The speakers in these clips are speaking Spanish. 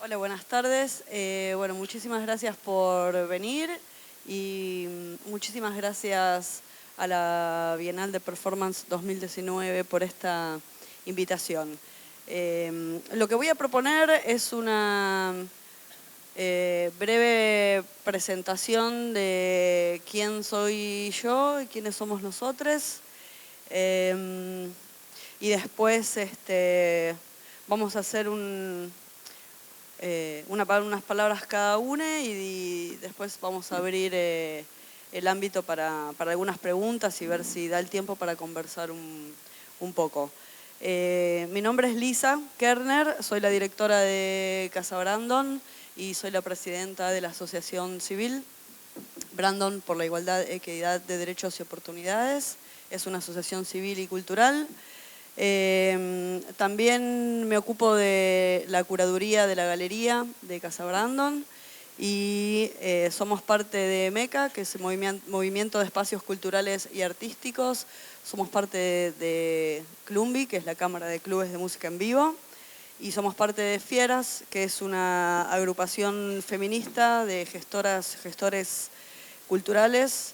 Hola, buenas tardes. Bueno, muchísimas gracias por venir y muchísimas gracias a la Bienal de Performance 2019 por esta invitación. Lo que voy a proponer es una breve presentación de quién soy yo y quiénes somos nosotros. Y después vamos a hacer unas palabras cada una y después vamos a abrir el ámbito para algunas preguntas y ver si da el tiempo para conversar un poco. Mi nombre es Lisa Kerner, soy la directora de Casa Brandon y soy la presidenta de la Asociación Civil Brandon por la Igualdad, Equidad de Derechos y Oportunidades. Es una asociación civil y cultural. También me ocupo de la curaduría de la galería de Casa Brandon y somos parte de MECA, que es el Movimiento de Espacios Culturales y Artísticos. Somos parte de Clumbi, que es la Cámara de Clubes de Música en Vivo. Y somos parte de Fieras, que es una agrupación feminista de gestores culturales.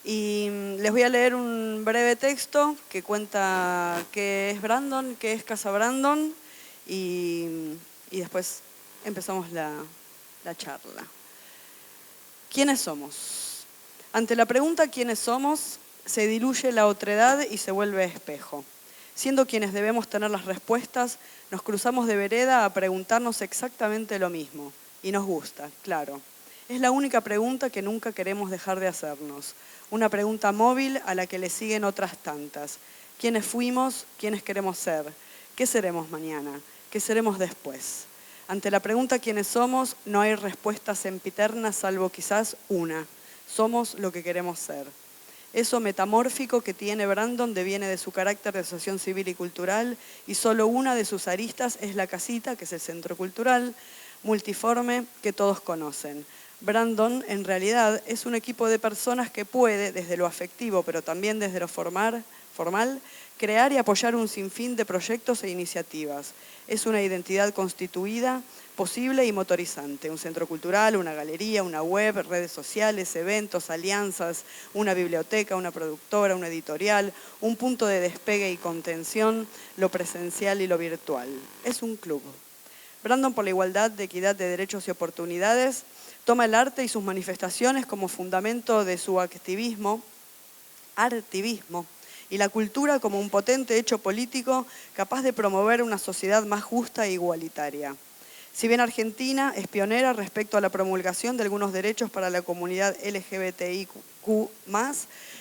Y les voy a leer un breve texto que cuenta qué es Brandon, qué es Casa Brandon y después empezamos la charla. ¿Quiénes somos? Ante la pregunta ¿quiénes somos? Se diluye la otredad y se vuelve espejo. Siendo quienes debemos tener las respuestas, nos cruzamos de vereda a preguntarnos exactamente lo mismo. Y nos gusta, claro. Es la única pregunta que nunca queremos dejar de hacernos. Una pregunta móvil a la que le siguen otras tantas. ¿Quiénes fuimos? ¿Quiénes queremos ser? ¿Qué seremos mañana? ¿Qué seremos después? Ante la pregunta ¿quiénes somos? No hay respuesta sempiterna salvo quizás una. Somos lo que queremos ser. Eso metamórfico que tiene Brandon deviene de su carácter de asociación civil y cultural y solo una de sus aristas es la casita, que es el centro cultural, multiforme que todos conocen. Brandon, en realidad, es un equipo de personas que puede, desde lo afectivo, pero también desde lo formal, crear y apoyar un sinfín de proyectos e iniciativas. Es una identidad constituida, posible y motorizante. Un centro cultural, una galería, una web, redes sociales, eventos, alianzas, una biblioteca, una productora, una editorial, un punto de despegue y contención, lo presencial y lo virtual. Es un club. Brandon por la Igualdad, de Equidad de Derechos y Oportunidades toma el arte y sus manifestaciones como fundamento de su artivismo, y la cultura como un potente hecho político capaz de promover una sociedad más justa e igualitaria. Si bien Argentina es pionera respecto a la promulgación de algunos derechos para la comunidad LGBTIQ+,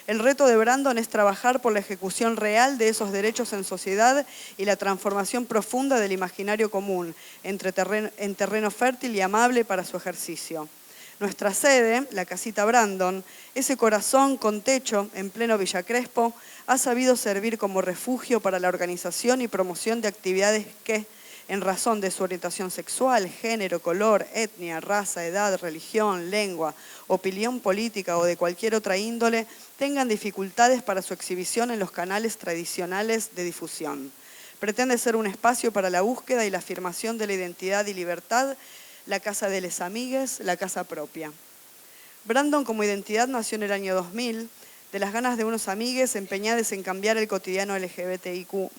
el reto de Brandon es trabajar por la ejecución real de esos derechos en sociedad y la transformación profunda del imaginario común en terreno fértil y amable para su ejercicio. Nuestra sede, la Casita Brandon, ese corazón con techo en pleno Villa Crespo, ha sabido servir como refugio para la organización y promoción de actividades que, en razón de su orientación sexual, género, color, etnia, raza, edad, religión, lengua, opinión política o de cualquier otra índole, tengan dificultades para su exhibición en los canales tradicionales de difusión. Pretende ser un espacio para la búsqueda y la afirmación de la identidad y libertad, la casa de les amigues, la casa propia. Brandon como identidad nació en el año 2000, de las ganas de unos amigues empeñados en cambiar el cotidiano LGBTIQ+,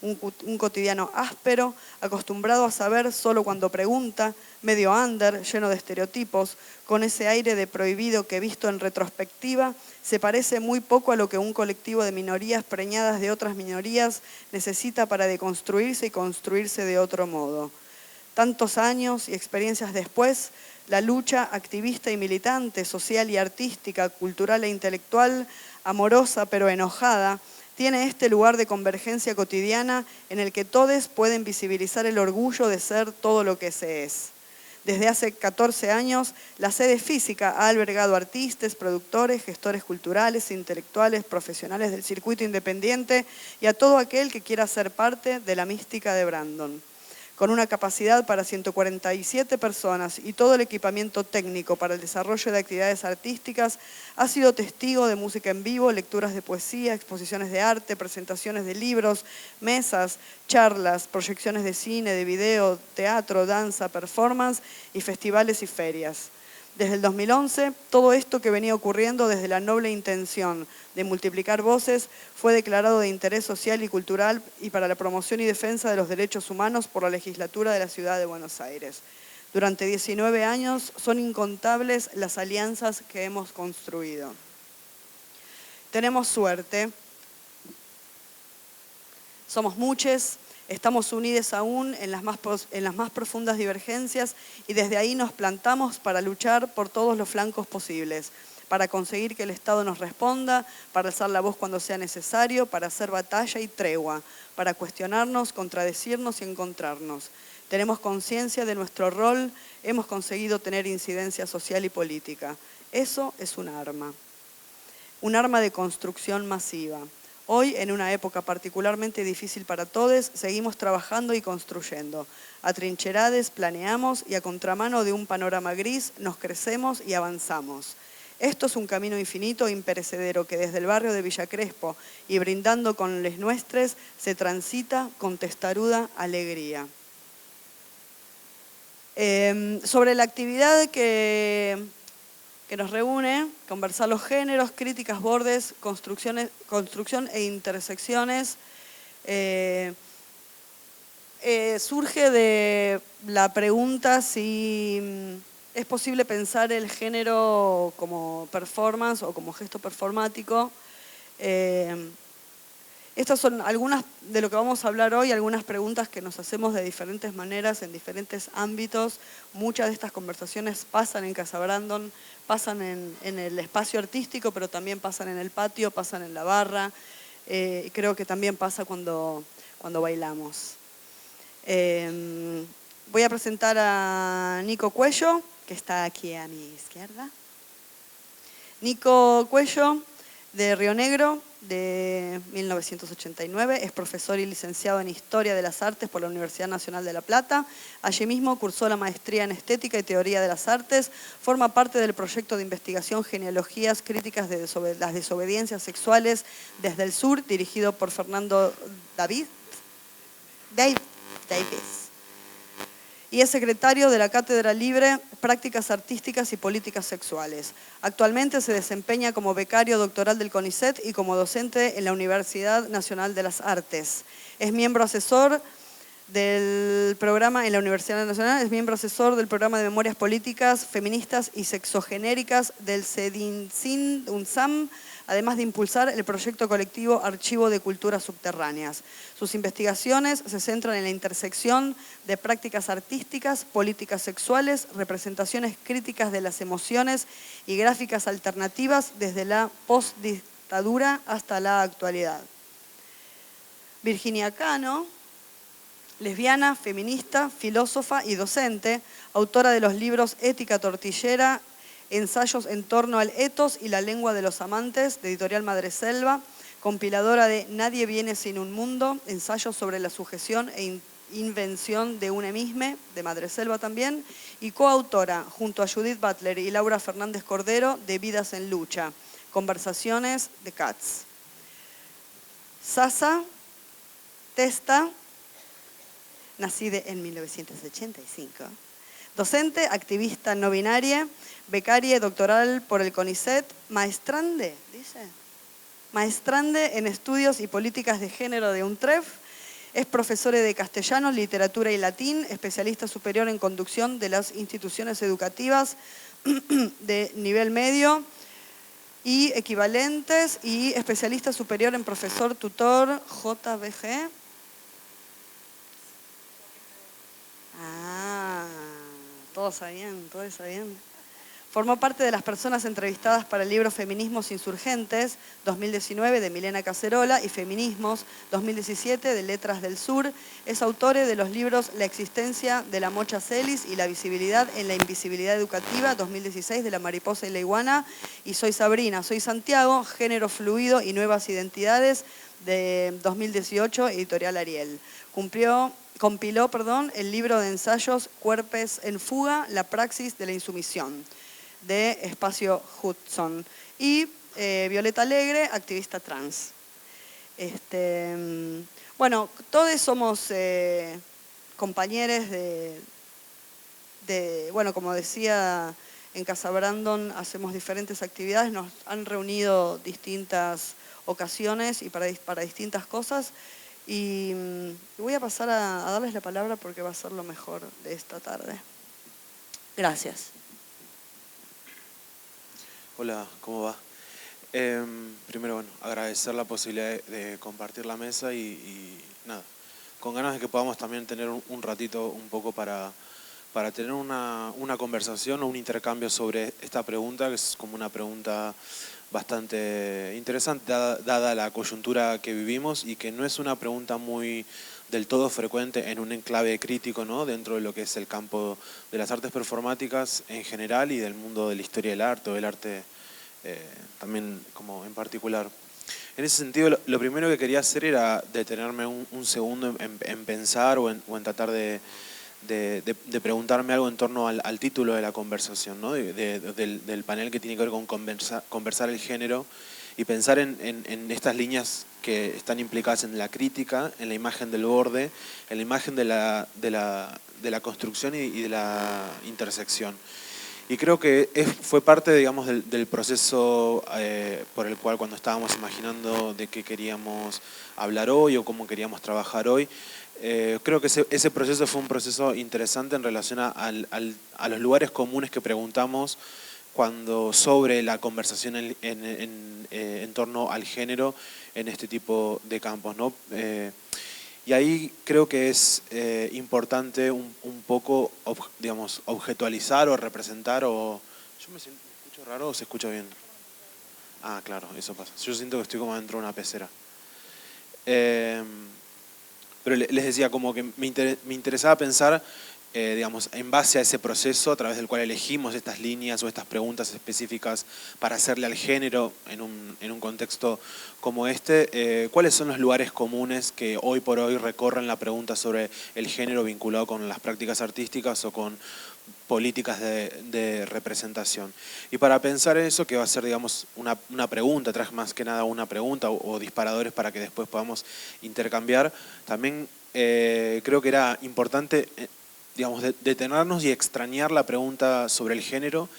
un cotidiano áspero, acostumbrado a saber solo cuando pregunta, medio under, lleno de estereotipos, con ese aire de prohibido que visto en retrospectiva se parece muy poco a lo que un colectivo de minorías preñadas de otras minorías necesita para deconstruirse y construirse de otro modo. Tantos años y experiencias después, la lucha activista y militante, social y artística, cultural e intelectual, amorosa pero enojada, tiene este lugar de convergencia cotidiana en el que todos pueden visibilizar el orgullo de ser todo lo que se es. Desde hace 14 años, la sede física ha albergado artistas, productores, gestores culturales, intelectuales, profesionales del circuito independiente y a todo aquel que quiera ser parte de la mística de Brandon. con una capacidad para 147 personas y todo el equipamiento técnico para el desarrollo de actividades artísticas, ha sido testigo de música en vivo, lecturas de poesía, exposiciones de arte, presentaciones de libros, mesas, charlas, proyecciones de cine, de video, teatro, danza, performance y festivales y ferias. Desde el 2011, todo esto que venía ocurriendo desde la noble intención de multiplicar voces fue declarado de interés social y cultural y para la promoción y defensa de los derechos humanos por la legislatura de la Ciudad de Buenos Aires. Durante 19 años son incontables las alianzas que hemos construido. Tenemos suerte, somos muchos. Estamos unidos aún en las más profundas divergencias y desde ahí nos plantamos para luchar por todos los flancos posibles, para conseguir que el Estado nos responda, para alzar la voz cuando sea necesario, para hacer batalla y tregua, para cuestionarnos, contradecirnos y encontrarnos. Tenemos conciencia de nuestro rol, hemos conseguido tener incidencia social y política. Eso es un arma de construcción masiva. Hoy, en una época particularmente difícil para todos, seguimos trabajando y construyendo. Atrincherades, planeamos y a contramano de un panorama gris nos crecemos y avanzamos. Esto es un camino infinito e imperecedero que desde el barrio de Villa Crespo y brindando con les nuestres se transita con testaruda alegría. Sobre la actividad que nos reúne, conversar los géneros, críticas, bordes, construcción e intersecciones. Surge de la pregunta si es posible pensar el género como performance o como gesto performático. Estas son algunas de lo que vamos a hablar hoy, algunas preguntas que nos hacemos de diferentes maneras, en diferentes ámbitos. Muchas de estas conversaciones pasan en Casa Brandon, pasan en el espacio artístico, pero también pasan en el patio, pasan en la barra. Creo que también pasa cuando bailamos. Voy a presentar a Nico Cuello, que está aquí a mi izquierda. Nico Cuello, de Río Negro, de 1989, es profesor y licenciado en Historia de las Artes por la Universidad Nacional de La Plata. Allí mismo cursó la maestría en Estética y Teoría de las Artes. Forma parte del proyecto de investigación Genealogías Críticas de las Desobediencias Sexuales desde el Sur, dirigido por Fernando Davis. Y es secretario de la Cátedra Libre, Prácticas Artísticas y Políticas Sexuales. Actualmente se desempeña como becario doctoral del CONICET y como docente en la Universidad Nacional de las Artes. Es miembro asesor del programa en la Universidad Nacional, es miembro asesor del programa de Memorias Políticas, Feministas y Sexogenéricas del CEDINSIN-UNSAM, además de impulsar el proyecto colectivo Archivo de Culturas Subterráneas. Sus investigaciones se centran en la intersección de prácticas artísticas, políticas sexuales, representaciones críticas de las emociones y gráficas alternativas desde la postdictadura hasta la actualidad. Virginia Cano, lesbiana, feminista, filósofa y docente, autora de los libros Ética Tortillera, Ensayos en torno al etos y la lengua de los amantes, de Editorial Madreselva, compiladora de Nadie viene sin un mundo, ensayos sobre la sujeción e invención de un emisme, de Madreselva también, y coautora, junto a Judith Butler y Laura Fernández Cordero, de Vidas en Lucha, Conversaciones de Katz. Sasa Testa, nacida en 1985, docente, activista no binaria, becaria doctoral por el CONICET, maestrande en estudios y políticas de género de UNTREF, es profesora de castellano, literatura y latín, especialista superior en conducción de las instituciones educativas de nivel medio y equivalentes y especialista superior en profesor tutor JBG. Todos sabían. Formó parte de las personas entrevistadas para el libro Feminismos Insurgentes, 2019, de Milena Cacerola, y Feminismos, 2017, de Letras del Sur. Es autora de los libros La existencia de la Mocha Celis y La visibilidad en la invisibilidad educativa, 2016, de La mariposa y la iguana, y Soy Sabrina, soy Santiago, género fluido y nuevas identidades, de 2018, editorial Ariel. Compiló el libro de ensayos Cuerpes en fuga, la praxis de la insumisión, de Espacio Hudson. Y Violeta Alegre, activista trans. Bueno, todos somos compañeros bueno, como decía, en Casa Brandon hacemos diferentes actividades, nos han reunido distintas ocasiones y para distintas cosas. Y voy a pasar a darles la palabra porque va a ser lo mejor de esta tarde. Gracias. Hola, ¿cómo va? Primero, bueno, agradecer la posibilidad de compartir la mesa y nada, con ganas de que podamos también tener un ratito un poco para tener una conversación o un intercambio sobre esta pregunta, que es como una pregunta bastante interesante dada la coyuntura que vivimos y que no es una pregunta muy del todo frecuente en un enclave crítico, ¿no?, dentro de lo que es el campo de las artes performáticas en general y del mundo de la historia del arte o del arte también como en particular. En ese sentido, lo primero que quería hacer era detenerme un segundo en pensar o en tratar de preguntarme algo en torno al título de la conversación, ¿no?, del panel, que tiene que ver con conversar el género, y pensar en estas líneas que están implicadas en la crítica, en la imagen del borde, en la imagen de la construcción y de la intersección. Y creo que fue parte, digamos, del proceso por el cual, cuando estábamos imaginando de qué queríamos hablar hoy o cómo queríamos trabajar hoy, creo que ese proceso fue un proceso interesante en relación a los lugares comunes que preguntamos sobre la conversación en torno al género en este tipo de campos, ¿no? Y ahí creo que es importante un poco, digamos, objetualizar o representar o... ¿Yo me escucho raro o se escucha bien? Ah, claro, eso pasa. Yo siento que estoy como dentro de una pecera. Pero les decía, como que me interesaba pensar, digamos, en base a ese proceso a través del cual elegimos estas líneas o estas preguntas específicas para hacerle al género en un contexto como este, ¿cuáles son los lugares comunes que hoy por hoy recorren la pregunta sobre el género vinculado con las prácticas artísticas o con políticas de representación? Y para pensar eso, que va a ser, digamos, una pregunta, traje más que nada una pregunta o disparadores para que después podamos intercambiar, también creo que era importante, digamos, detenernos y extrañar la pregunta sobre el género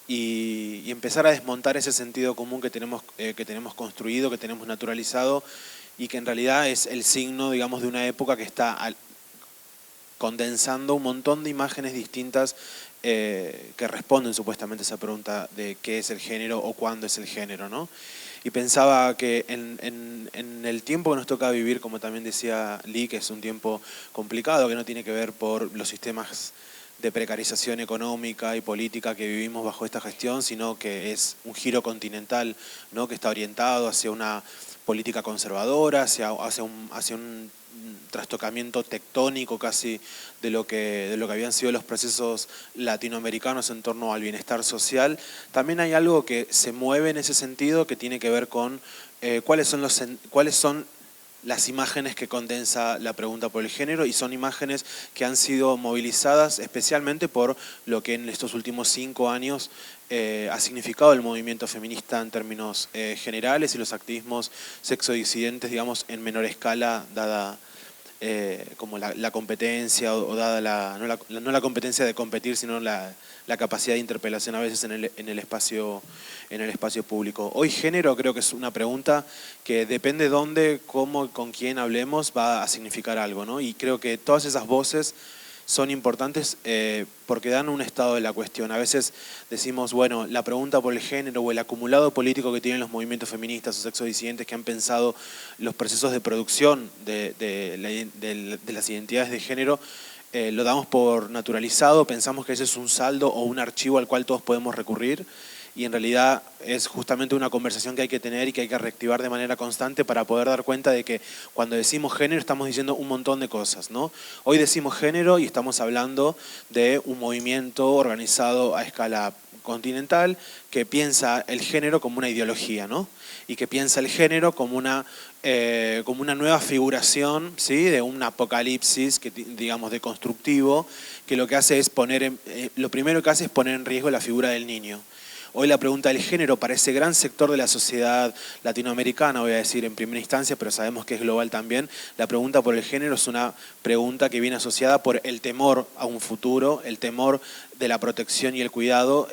y empezar a desmontar ese sentido común que tenemos construido, que tenemos naturalizado, y que en realidad es el signo, digamos, de una época que está condensando un montón de imágenes distintas que responden supuestamente a esa pregunta de qué es el género o cuándo es el género, ¿no? Y pensaba que en el tiempo que nos toca vivir, como también decía Lee, que es un tiempo complicado, que no tiene que ver por los sistemas de precarización económica y política que vivimos bajo esta gestión, sino que es un giro continental, ¿no?, que está orientado hacia una política conservadora, hacia un trastocamiento tectónico casi de lo que habían sido los procesos latinoamericanos en torno al bienestar social. También hay algo que se mueve en ese sentido, que tiene que ver con cuáles son las imágenes que condensa la pregunta por el género, y son imágenes que han sido movilizadas especialmente por lo que en estos últimos 5 años ha significado el movimiento feminista en términos generales, y los activismos sexodisidentes, digamos, en menor escala, dada como la competencia o dada no la competencia de competir, sino la capacidad de interpelación a veces en el espacio público. Hoy género creo que es una pregunta que depende dónde, cómo y con quién hablemos, va a significar algo, ¿no? Y creo que todas esas voces son importantes porque dan un estado de la cuestión. A veces decimos, bueno, la pregunta por el género o el acumulado político que tienen los movimientos feministas o sexodisidentes que han pensado los procesos de producción de las identidades de género, lo damos por naturalizado, pensamos que ese es un saldo o un archivo al cual todos podemos recurrir, y en realidad es justamente una conversación que hay que tener y que hay que reactivar de manera constante para poder dar cuenta de que cuando decimos género estamos diciendo un montón de cosas, ¿no? Hoy decimos género y estamos hablando de un movimiento organizado a escala continental que piensa el género como una ideología, ¿no? Y que piensa el género como una como una nueva figuración, ¿sí? De un apocalipsis, digamos, deconstructivo, que lo que hace es lo primero que hace es poner en riesgo la figura del niño. Hoy la pregunta del género para ese gran sector de la sociedad latinoamericana, voy a decir en primera instancia, pero sabemos que es global también, la pregunta por el género es una pregunta que viene asociada por el temor a un futuro, el temor de la protección y el cuidado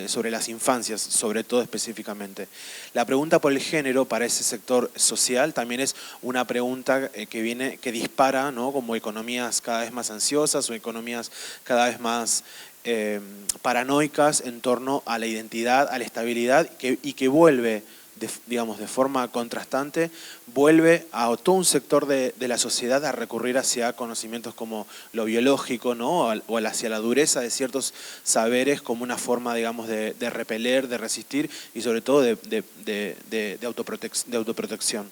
sobre las infancias, sobre todo específicamente. La pregunta por el género para ese sector social también es una pregunta que dispara, ¿no? Como economías cada vez más ansiosas o economías cada vez más paranoicas en torno a la identidad, a la estabilidad y que vuelve, digamos, de forma contrastante, vuelve a todo un sector de la sociedad a recurrir hacia conocimientos como lo biológico, ¿no? O hacia la dureza de ciertos saberes como una forma, digamos, de repeler, de resistir y sobre todo de autoprotección.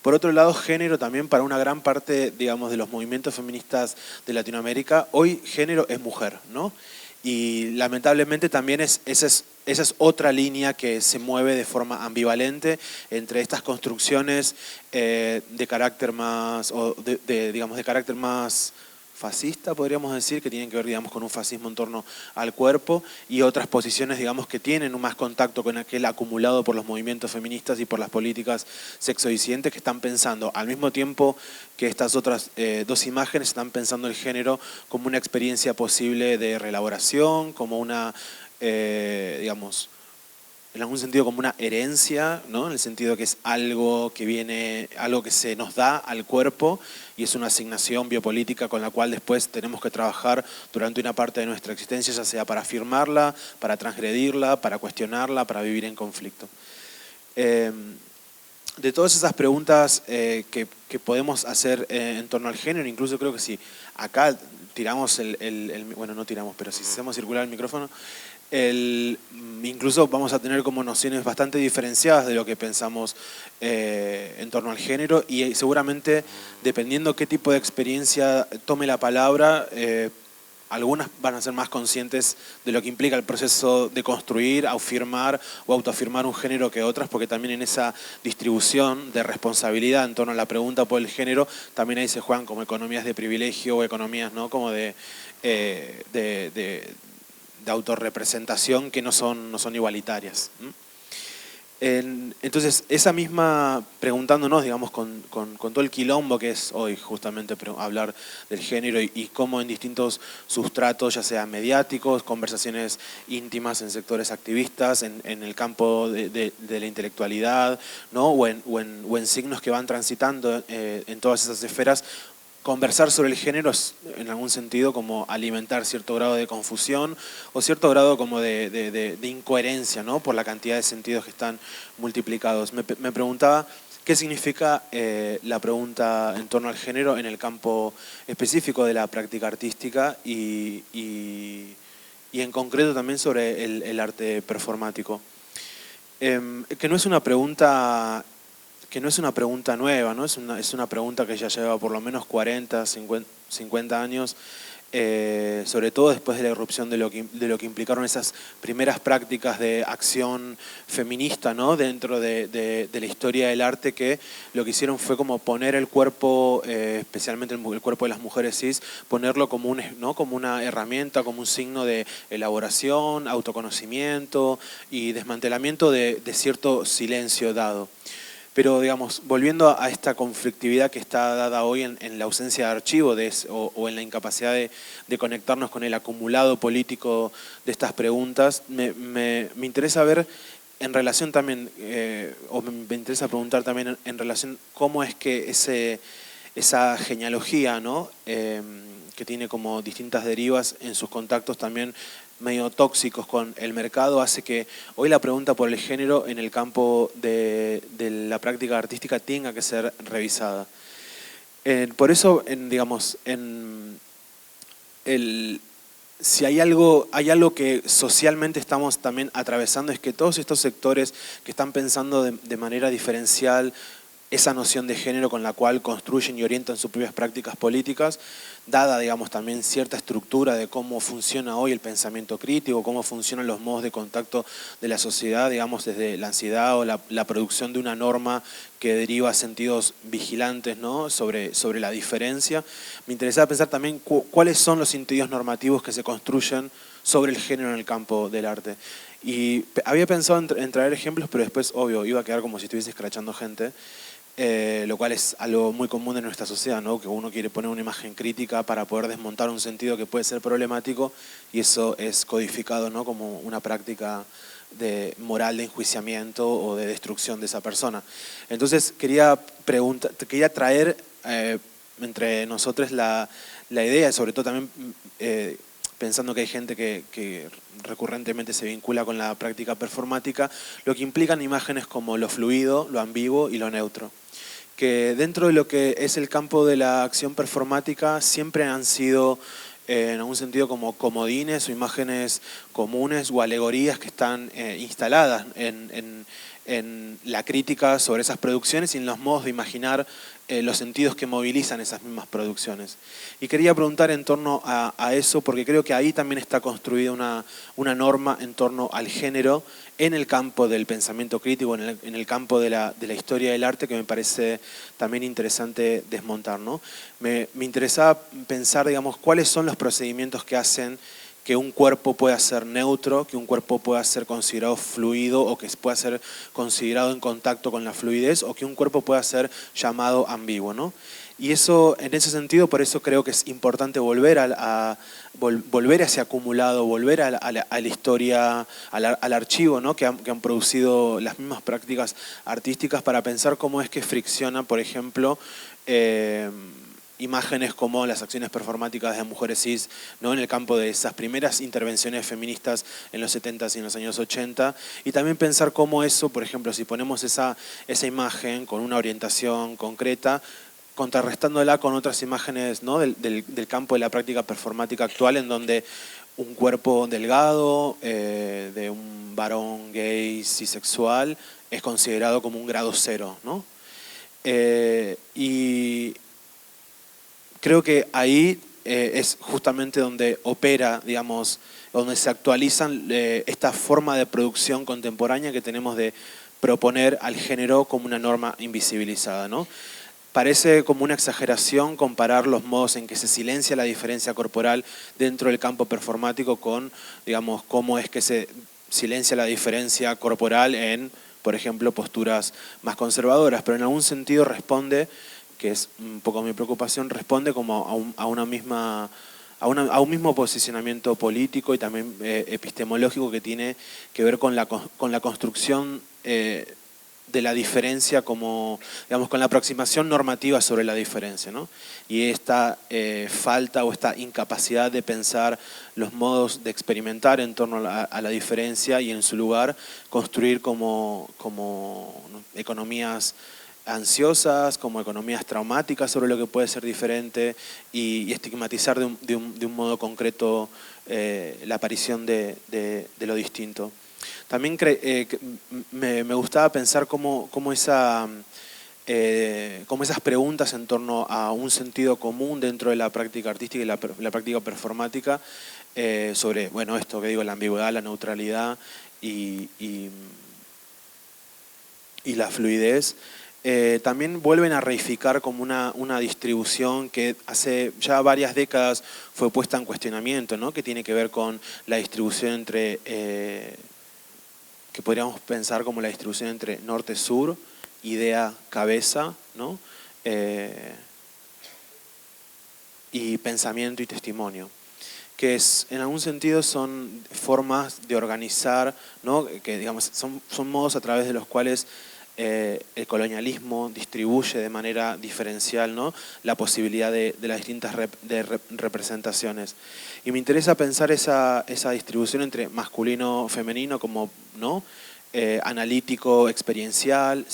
Por otro lado, género también para una gran parte, digamos, de los movimientos feministas de Latinoamérica, hoy género es mujer, ¿no? Y lamentablemente también esa es otra línea que se mueve de forma ambivalente entre estas construcciones de carácter más, digamos, de carácter más fascista, podríamos decir, que tienen que ver, digamos, con un fascismo en torno al cuerpo y otras posiciones, digamos, que tienen un más contacto con aquel acumulado por los movimientos feministas y por las políticas sexodisidentes que están pensando, al mismo tiempo que estas otras dos imágenes, están pensando el género como una experiencia posible de reelaboración, como una, digamos, en algún sentido como una herencia, ¿no? En el sentido que es algo que viene, algo que se nos da al cuerpo y es una asignación biopolítica con la cual después tenemos que trabajar durante una parte de nuestra existencia, ya sea para afirmarla, para transgredirla, para cuestionarla, para vivir en conflicto. De todas esas preguntas que podemos hacer en torno al género, incluso creo que si acá tiramos bueno, no tiramos, pero si hacemos circular el micrófono, incluso vamos a tener como nociones bastante diferenciadas de lo que pensamos en torno al género y seguramente dependiendo qué tipo de experiencia tome la palabra, algunas van a ser más conscientes de lo que implica el proceso de construir, afirmar o autoafirmar un género que otras, porque también en esa distribución de responsabilidad en torno a la pregunta por el género, también ahí se juegan como economías de privilegio o economías, ¿no? Como de autorrepresentación que no son igualitarias. Entonces, esa misma, preguntándonos, digamos, con todo el quilombo que es hoy justamente hablar del género y cómo en distintos sustratos, ya sea mediáticos, conversaciones íntimas en sectores activistas, en el campo de la intelectualidad, ¿no? o en signos que van transitando en todas esas esferas, conversar sobre el género es, en algún sentido, como alimentar cierto grado de confusión o cierto grado como de incoherencia, ¿no? Por la cantidad de sentidos que están multiplicados. Me preguntaba qué significa la pregunta en torno al género en el campo específico de la práctica artística y en concreto también sobre el arte performático. Que no es una pregunta nueva, ¿no? Es una pregunta que ya lleva por lo menos 40, 50 años, sobre todo después de la irrupción de lo que implicaron esas primeras prácticas de acción feminista, ¿no? Dentro de la historia del arte, que lo que hicieron fue como poner el cuerpo, especialmente el cuerpo de las mujeres cis, ponerlo como, ¿no? Como una herramienta, como un signo de elaboración, autoconocimiento y desmantelamiento de cierto silencio dado. Pero, digamos, volviendo a esta conflictividad que está dada hoy en la ausencia de archivo o en la incapacidad de conectarnos con el acumulado político de estas preguntas, me interesa ver en relación también, o me interesa preguntar también en relación cómo es que esa genealogía, ¿no? Que tiene como distintas derivas en sus contactos también medio tóxicos con el mercado, hace que hoy la pregunta por el género en el campo de la práctica artística tenga que ser revisada. Por eso, digamos, si hay algo que socialmente estamos también atravesando, es que todos estos sectores que están pensando de manera diferencial esa noción de género con la cual construyen y orientan sus propias prácticas políticas, dada, digamos, también cierta estructura de cómo funciona hoy el pensamiento crítico, cómo funcionan los modos de contacto de la sociedad, digamos, desde la ansiedad o la producción de una norma que deriva sentidos vigilantes, ¿no?, sobre la diferencia. Me interesaba pensar también cuáles son los sentidos normativos que se construyen sobre el género en el campo del arte. Y había pensado en traer ejemplos, pero después, obvio, iba a quedar como si estuviese escrachando gente. Lo cual es algo muy común en nuestra sociedad, ¿no?, que uno quiere poner una imagen crítica para poder desmontar un sentido que puede ser problemático, y eso es codificado, ¿no?, como una práctica de moral de enjuiciamiento o de destrucción de esa persona. Entonces quería traer entre nosotros la idea, sobre todo también pensando que hay gente que recurrentemente se vincula con la práctica performática, lo que implican imágenes como lo fluido, lo ambiguo y lo neutro, que dentro de lo que es el campo de la acción performática siempre han sido en algún sentido como comodines o imágenes comunes o alegorías que están instaladas en la crítica sobre esas producciones y en los modos de imaginar los sentidos que movilizan esas mismas producciones. Y quería preguntar en torno a eso, porque creo que ahí también está construida una norma en torno al género en el campo del pensamiento crítico, en el campo de la historia del arte, que me parece también interesante desmontar, ¿no? Me interesaba pensar, digamos, cuáles son los procedimientos que hacen que un cuerpo pueda ser neutro, que un cuerpo pueda ser considerado fluido o que pueda ser considerado en contacto con la fluidez, o que un cuerpo pueda ser llamado ambiguo, ¿no? Y eso, en ese sentido, por eso creo que es importante volver volver a ese acumulado, volver a la historia, al archivo, ¿no?, que han producido las mismas prácticas artísticas, para pensar cómo es que fricciona, por ejemplo, imágenes como las acciones performáticas de mujeres cis, ¿no?, en el campo de esas primeras intervenciones feministas en los 70s y en los años 80, y también pensar cómo eso, por ejemplo, si ponemos esa imagen con una orientación concreta, contrarrestándola con otras imágenes, ¿no?, del campo de la práctica performática actual, en donde un cuerpo delgado de un varón gay cisexual es considerado como un grado cero, ¿no? Y creo que ahí es justamente donde opera, digamos, donde se actualizan esta forma de producción contemporánea que tenemos de proponer al género como una norma invisibilizada, ¿no? Parece como una exageración comparar los modos en que se silencia la diferencia corporal dentro del campo performático con, digamos, cómo es que se silencia la diferencia corporal en, por ejemplo, posturas más conservadoras, pero en algún sentido responde, que es un poco mi preocupación, responde como a un mismo posicionamiento político y también epistemológico, que tiene que ver con la construcción de la diferencia, como, digamos, con la aproximación normativa sobre la diferencia, ¿no? Y esta falta o esta incapacidad de pensar los modos de experimentar en torno a la diferencia, y en su lugar construir como ¿no?, economías ansiosas, como economías traumáticas sobre lo que puede ser diferente, y estigmatizar de un modo concreto la aparición de lo distinto. También me gustaba pensar cómo esas preguntas en torno a un sentido común dentro de la práctica artística y la práctica performática, sobre, bueno, esto que digo, la ambigüedad, la neutralidad y la fluidez, también vuelven a reificar como una distribución que hace ya varias décadas fue puesta en cuestionamiento, ¿no?, que tiene que ver con la distribución entre, que podríamos pensar como la distribución entre norte-sur, idea-cabeza, ¿no?, y pensamiento y testimonio, que en algún sentido son formas de organizar, ¿no?, que, digamos, son modos a través de los cuales el colonialismo distribuye de manera diferencial, ¿no?, la posibilidad de las distintas representaciones. Y me interesa pensar esa distribución entre masculino-femenino como, ¿no?, analítico, experiencial,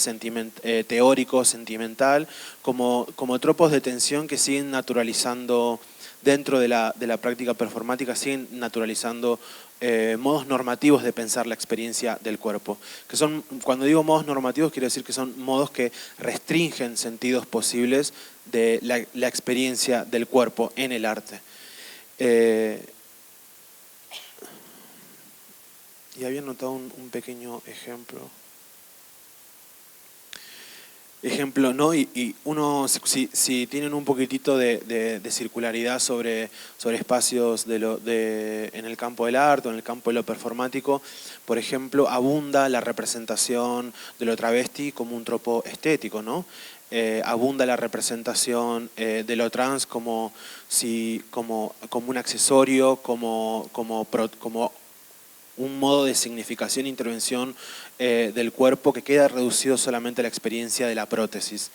teórico, sentimental, como tropos de tensión que siguen naturalizando, dentro de la práctica performática, siguen naturalizando modos normativos de pensar la experiencia del cuerpo. Que son, cuando digo modos normativos, quiero decir que son modos que restringen sentidos posibles de la experiencia del cuerpo en el arte. Y había notado un pequeño ejemplo. ¿No? Y uno, si tienen un poquitito de circularidad sobre espacios en el campo del arte o en el campo de lo performático, por ejemplo, abunda la representación de lo travesti como un tropo estético, ¿no? Abunda la representación de lo trans como un accesorio, como un modo de significación e intervención del cuerpo que queda reducido solamente a la experiencia de la prótesis.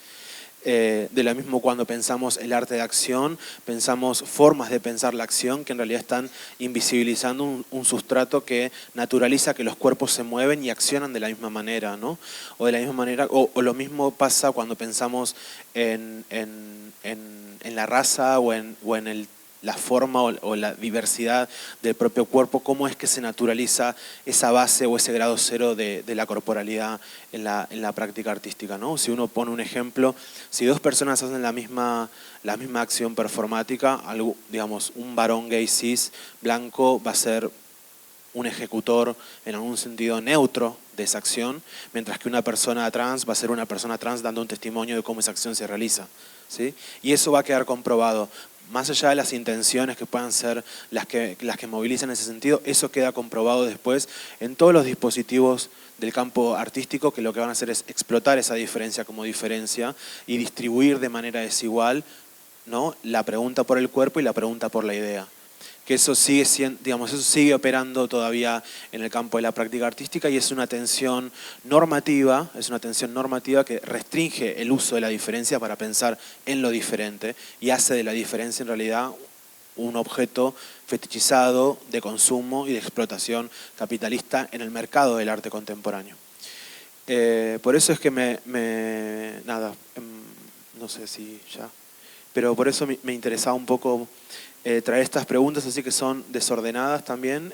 De lo mismo cuando pensamos el arte de acción, pensamos formas de pensar la acción que en realidad están invisibilizando un sustrato que naturaliza que los cuerpos se mueven y accionan de la misma manera, ¿no? O de la misma manera, o lo mismo pasa cuando pensamos en la raza o en la forma o la diversidad del propio cuerpo, cómo es que se naturaliza esa base o ese grado cero de la corporalidad en la práctica artística, ¿no? Si uno pone un ejemplo, si dos personas hacen la misma acción performática, digamos, un varón gay cis blanco va a ser un ejecutor en algún sentido neutro de esa acción, mientras que una persona trans va a ser una persona trans dando un testimonio de cómo esa acción se realiza, ¿sí? Y eso va a quedar comprobado. Más allá de las intenciones que puedan ser las que movilizan en ese sentido, eso queda comprobado después en todos los dispositivos del campo artístico, que lo que van a hacer es explotar esa diferencia como diferencia y distribuir de manera desigual, ¿no?, la pregunta por el cuerpo y la pregunta por la idea. Que eso sigue siendo, digamos, eso sigue operando todavía en el campo de la práctica artística y es una tensión normativa que restringe el uso de la diferencia para pensar en lo diferente y hace de la diferencia en realidad un objeto fetichizado de consumo y de explotación capitalista en el mercado del arte contemporáneo. Por eso es que no sé si ya, pero por eso me interesaba un poco traer estas preguntas, así que son desordenadas también,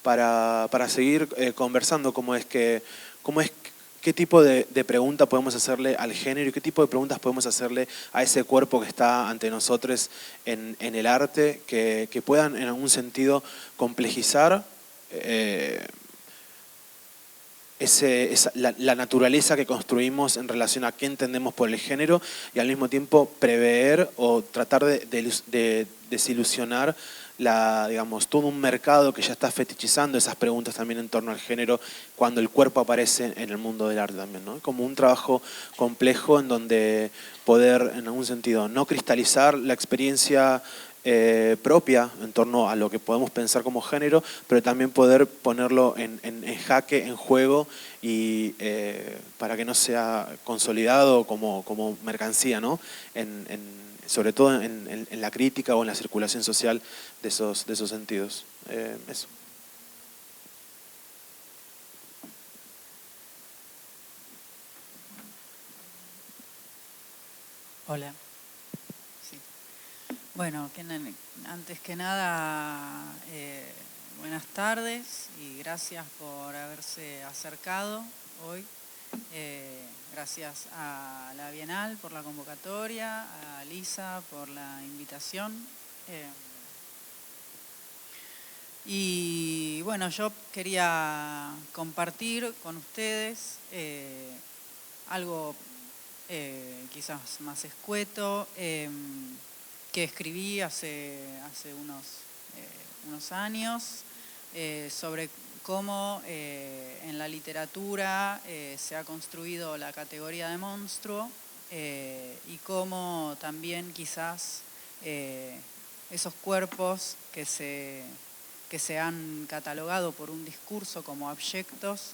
para seguir conversando qué tipo de pregunta podemos hacerle al género y qué tipo de preguntas podemos hacerle a ese cuerpo que está ante nosotros en el arte, que puedan en algún sentido complejizar la naturaleza que construimos en relación a qué entendemos por el género y al mismo tiempo prever o tratar de desilusionar digamos, todo un mercado que ya está fetichizando esas preguntas también en torno al género cuando el cuerpo aparece en el mundo del arte también, ¿no? Como un trabajo complejo en donde poder, en algún sentido, no cristalizar la experiencia propia en torno a lo que podemos pensar como género, pero también poder ponerlo en jaque, en juego, y para que no sea consolidado como mercancía, ¿no? Sobre todo en la crítica o en la circulación social de esos sentidos. Eso. Hola. Sí. Bueno, antes que nada, buenas tardes y gracias por haberse acercado hoy. Gracias a la Bienal por la convocatoria, a Lisa por la invitación. Y bueno, yo quería compartir con ustedes algo quizás más escueto, que escribí hace unos años, sobre cómo en la literatura se ha construido la categoría de monstruo y cómo también quizás esos cuerpos que se han catalogado por un discurso como abyectos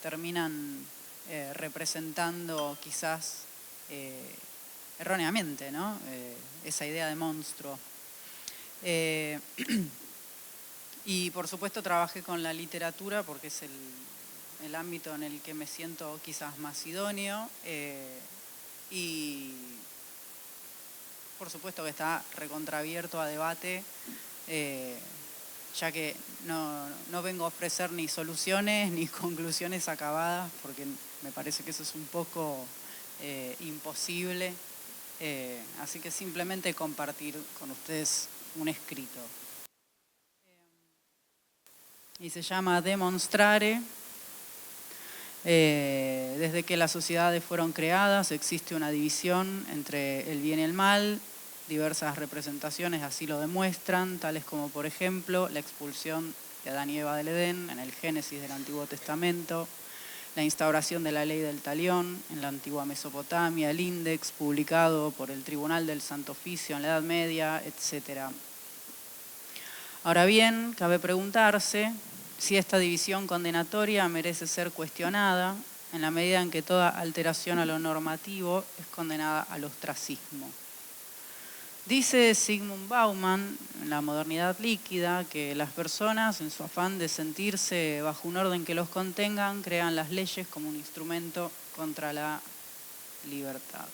terminan representando quizás erróneamente, ¿no? Esa idea de monstruo. Y por supuesto trabajé con la literatura porque es el ámbito en el que me siento quizás más idóneo, y por supuesto que está recontraabierto a debate ya que no vengo a ofrecer ni soluciones ni conclusiones acabadas, porque me parece que eso es un poco imposible. Así que simplemente compartir con ustedes un escrito. Y se llama Demonstrare. Desde que las sociedades fueron creadas existe una división entre el bien y el mal. Diversas representaciones así lo demuestran, tales como por ejemplo la expulsión de Adán y Eva del Edén en el Génesis del Antiguo Testamento, la instauración de la ley del talión en la antigua Mesopotamia, el índex publicado por el Tribunal del Santo Oficio en la Edad Media, etc. Ahora bien, cabe preguntarse si esta división condenatoria merece ser cuestionada en la medida en que toda alteración a lo normativo es condenada al ostracismo. Dice Zygmunt Bauman, en La modernidad líquida, que las personas, en su afán de sentirse bajo un orden que los contengan, crean las leyes como un instrumento contra la libertad.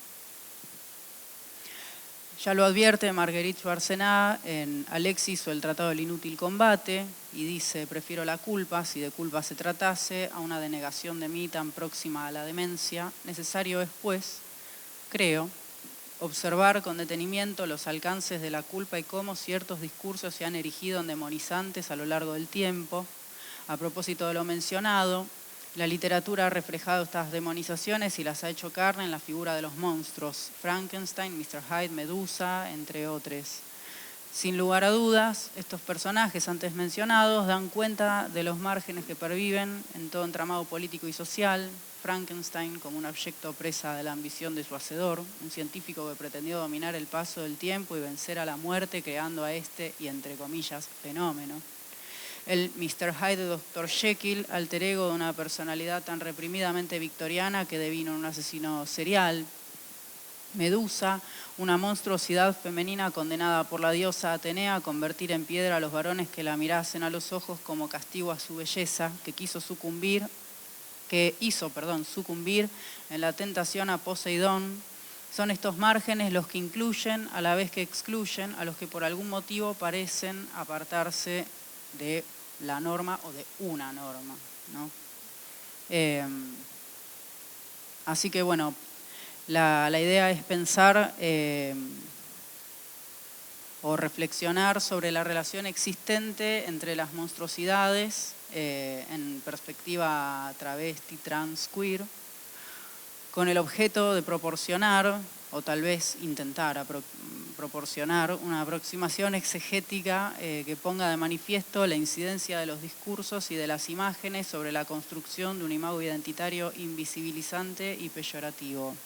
Ya lo advierte Marguerite Yourcenar en Alexis o el Tratado del Inútil Combate, y dice: prefiero la culpa, si de culpa se tratase, a una denegación de mí tan próxima a la demencia. Necesario es, pues, creo, observar con detenimiento los alcances de la culpa y cómo ciertos discursos se han erigido en demonizantes a lo largo del tiempo. A propósito de lo mencionado, la literatura ha reflejado estas demonizaciones y las ha hecho carne en la figura de los monstruos, Frankenstein, Mr. Hyde, Medusa, entre otros. Sin lugar a dudas, estos personajes antes mencionados dan cuenta de los márgenes que perviven en todo entramado político y social. Frankenstein como un abyecto presa de la ambición de su hacedor, un científico que pretendió dominar el paso del tiempo y vencer a la muerte creando a este, y entre comillas, fenómeno. El Mr. Hyde de Dr. Jekyll, alter ego de una personalidad tan reprimidamente victoriana que devino un asesino serial. Medusa, una monstruosidad femenina condenada por la diosa Atenea a convertir en piedra a los varones que la mirasen a los ojos como castigo a su belleza, que hizo sucumbir en la tentación a Poseidón. Son estos márgenes los que incluyen, a la vez que excluyen, a los que por algún motivo parecen apartarse de la norma o de una norma, ¿no? Así que bueno, la idea es pensar o reflexionar sobre la relación existente entre las monstruosidades en perspectiva travesti, trans, queer, con el objeto de proporcionar, o tal vez intentar proporcionar, una aproximación exegética que ponga de manifiesto la incidencia de los discursos y de las imágenes sobre la construcción de un imago identitario invisibilizante y peyorativo.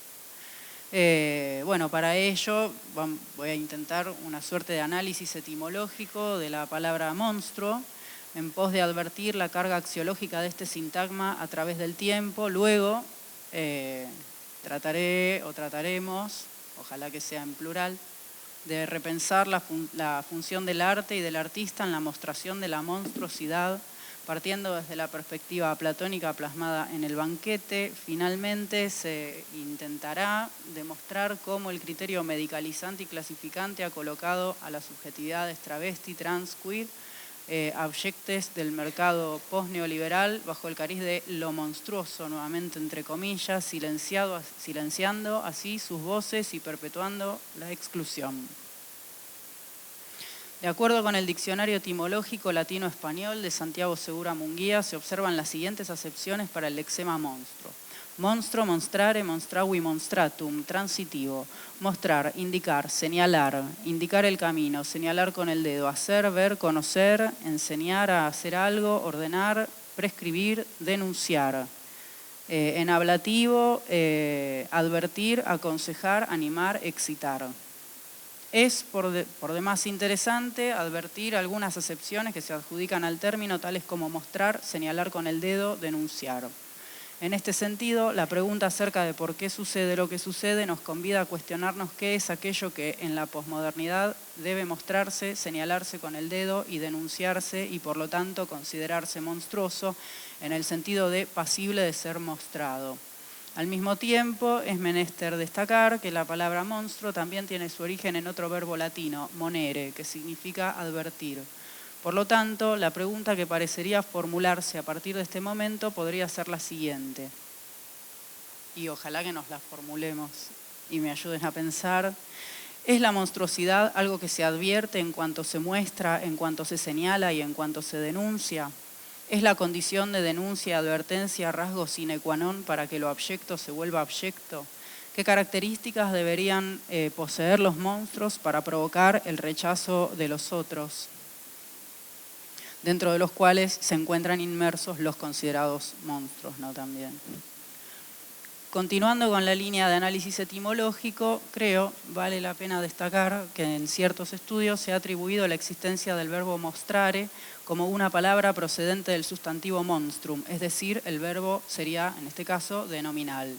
Bueno, para ello voy a intentar una suerte de análisis etimológico de la palabra monstruo, en pos de advertir la carga axiológica de este sintagma a través del tiempo. Luego trataremos, ojalá que sea en plural, de repensar la función del arte y del artista en la mostración de la monstruosidad, partiendo desde la perspectiva platónica plasmada en el banquete. Finalmente se intentará demostrar cómo el criterio medicalizante y clasificante ha colocado a las subjetividades travesti, trans, queer, abyectes del mercado post-neoliberal bajo el cariz de lo monstruoso, nuevamente entre comillas, silenciando así sus voces y perpetuando la exclusión. De acuerdo con el Diccionario Etimológico Latino-Español de Santiago Segura Munguía, se observan las siguientes acepciones para el lexema monstruo. Monstro, monstrare, monstravi, monstratum, transitivo. Mostrar, indicar, señalar, indicar el camino, señalar con el dedo, hacer, ver, conocer, enseñar a hacer algo, ordenar, prescribir, denunciar. En ablativo, advertir, aconsejar, animar, excitar. Es por demás interesante advertir algunas acepciones que se adjudican al término, tales como mostrar, señalar con el dedo, denunciar. En este sentido, la pregunta acerca de por qué sucede lo que sucede nos convida a cuestionarnos qué es aquello que en la posmodernidad debe mostrarse, señalarse con el dedo y denunciarse, y por lo tanto considerarse monstruoso en el sentido de pasible de ser mostrado. Al mismo tiempo, es menester destacar que la palabra monstruo también tiene su origen en otro verbo latino, monere, que significa advertir. Por lo tanto, la pregunta que parecería formularse a partir de este momento podría ser la siguiente, y ojalá que nos la formulemos y me ayuden a pensar. ¿Es la monstruosidad algo que se advierte en cuanto se muestra, en cuanto se señala y en cuanto se denuncia? ¿Es la condición de denuncia y advertencia rasgo sine qua non para que lo abyecto se vuelva abyecto? ¿Qué características deberían poseer los monstruos para provocar el rechazo de los otros, dentro de los cuales se encuentran inmersos los considerados monstruos, ¿no? También. Continuando con la línea de análisis etimológico, creo vale la pena destacar que en ciertos estudios se ha atribuido la existencia del verbo mostrare como una palabra procedente del sustantivo monstrum, es decir, el verbo sería, en este caso, denominal.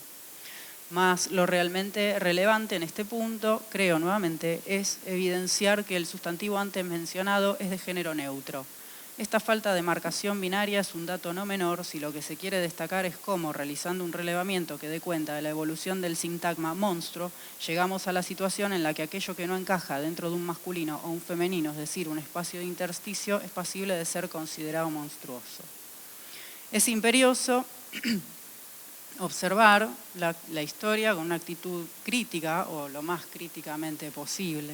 Más lo realmente relevante en este punto, creo nuevamente, es evidenciar que el sustantivo antes mencionado es de género neutro. Esta falta de marcación binaria es un dato no menor si lo que se quiere destacar es cómo, realizando un relevamiento que dé cuenta de la evolución del sintagma monstruo, llegamos a la situación en la que aquello que no encaja dentro de un masculino o un femenino, es decir, un espacio de intersticio, es pasible de ser considerado monstruoso. Es imperioso observar la historia con una actitud crítica, o lo más críticamente posible,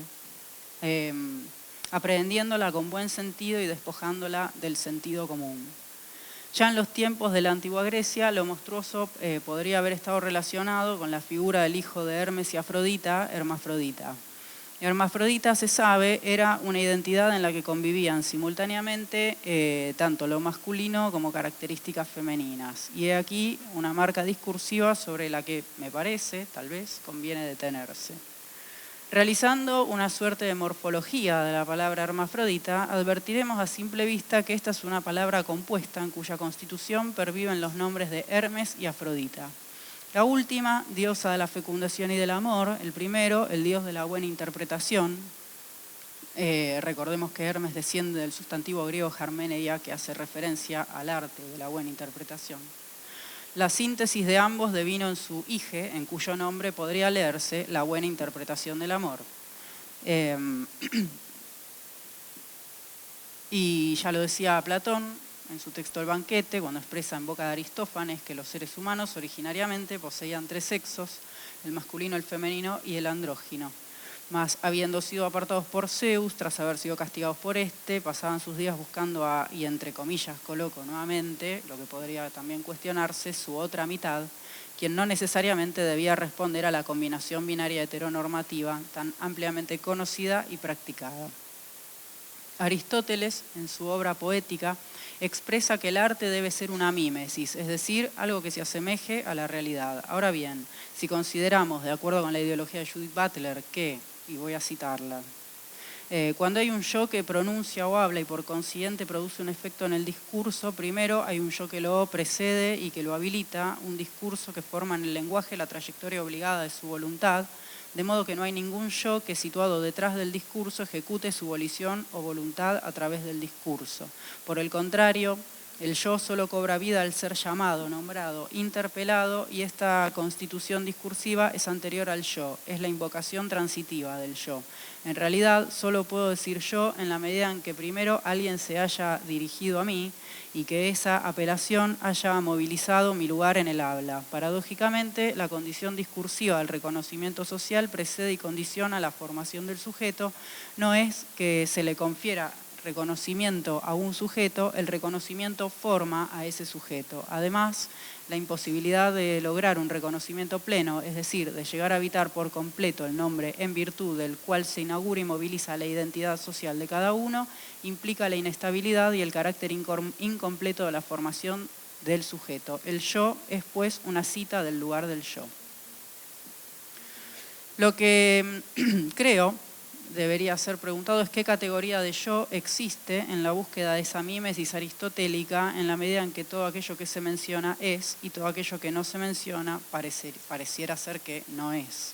aprehendiéndola con buen sentido y despojándola del sentido común. Ya en los tiempos de la antigua Grecia, lo monstruoso podría haber estado relacionado con la figura del hijo de Hermes y Afrodita, Hermafrodita. Hermafrodita, se sabe, era una identidad en la que convivían simultáneamente tanto lo masculino como características femeninas. Y he aquí una marca discursiva sobre la que, me parece, tal vez, conviene detenerse. Realizando una suerte de morfología de la palabra hermafrodita, advertiremos a simple vista que esta es una palabra compuesta en cuya constitución perviven los nombres de Hermes y Afrodita. La última, diosa de la fecundación y del amor; el primero, el dios de la buena interpretación. Recordemos que Hermes desciende del sustantivo griego jarmeneia, que hace referencia al arte de la buena interpretación. La síntesis de ambos devino en su hije, en cuyo nombre podría leerse la buena interpretación del amor. Y ya lo decía Platón en su texto El banquete, cuando expresa en boca de Aristófanes que los seres humanos originariamente poseían tres sexos, el masculino, el femenino y el andrógino. Mas, habiendo sido apartados por Zeus, tras haber sido castigados por este, pasaban sus días buscando a, y entre comillas coloco nuevamente, lo que podría también cuestionarse, su otra mitad, quien no necesariamente debía responder a la combinación binaria heteronormativa tan ampliamente conocida y practicada. Aristóteles, en su obra poética, expresa que el arte debe ser una mímesis, es decir, algo que se asemeje a la realidad. Ahora bien, si consideramos, de acuerdo con la ideología de Judith Butler, que, y voy a citarla, cuando hay un yo que pronuncia o habla y por consiguiente produce un efecto en el discurso, primero hay un yo que lo precede y que lo habilita, un discurso que forma en el lenguaje la trayectoria obligada de su voluntad, de modo que no hay ningún yo que, situado detrás del discurso, ejecute su volición o voluntad a través del discurso. Por el contrario, el yo solo cobra vida al ser llamado, nombrado, interpelado, y esta constitución discursiva es anterior al yo, es la invocación transitiva del yo. En realidad, solo puedo decir yo en la medida en que primero alguien se haya dirigido a mí y que esa apelación haya movilizado mi lugar en el habla. Paradójicamente, la condición discursiva del reconocimiento social precede y condiciona la formación del sujeto. No es que se le confiera reconocimiento a un sujeto, el reconocimiento forma a ese sujeto. Además, la imposibilidad de lograr un reconocimiento pleno, es decir, de llegar a habitar por completo el nombre en virtud del cual se inaugura y moviliza la identidad social de cada uno, implica la inestabilidad y el carácter incompleto de la formación del sujeto. El yo es, pues, una cita del lugar del yo. Lo que creo debería ser preguntado es qué categoría de yo existe en la búsqueda de esa mímesis aristotélica, en la medida en que todo aquello que se menciona es y todo aquello que no se menciona pareciera ser que no es.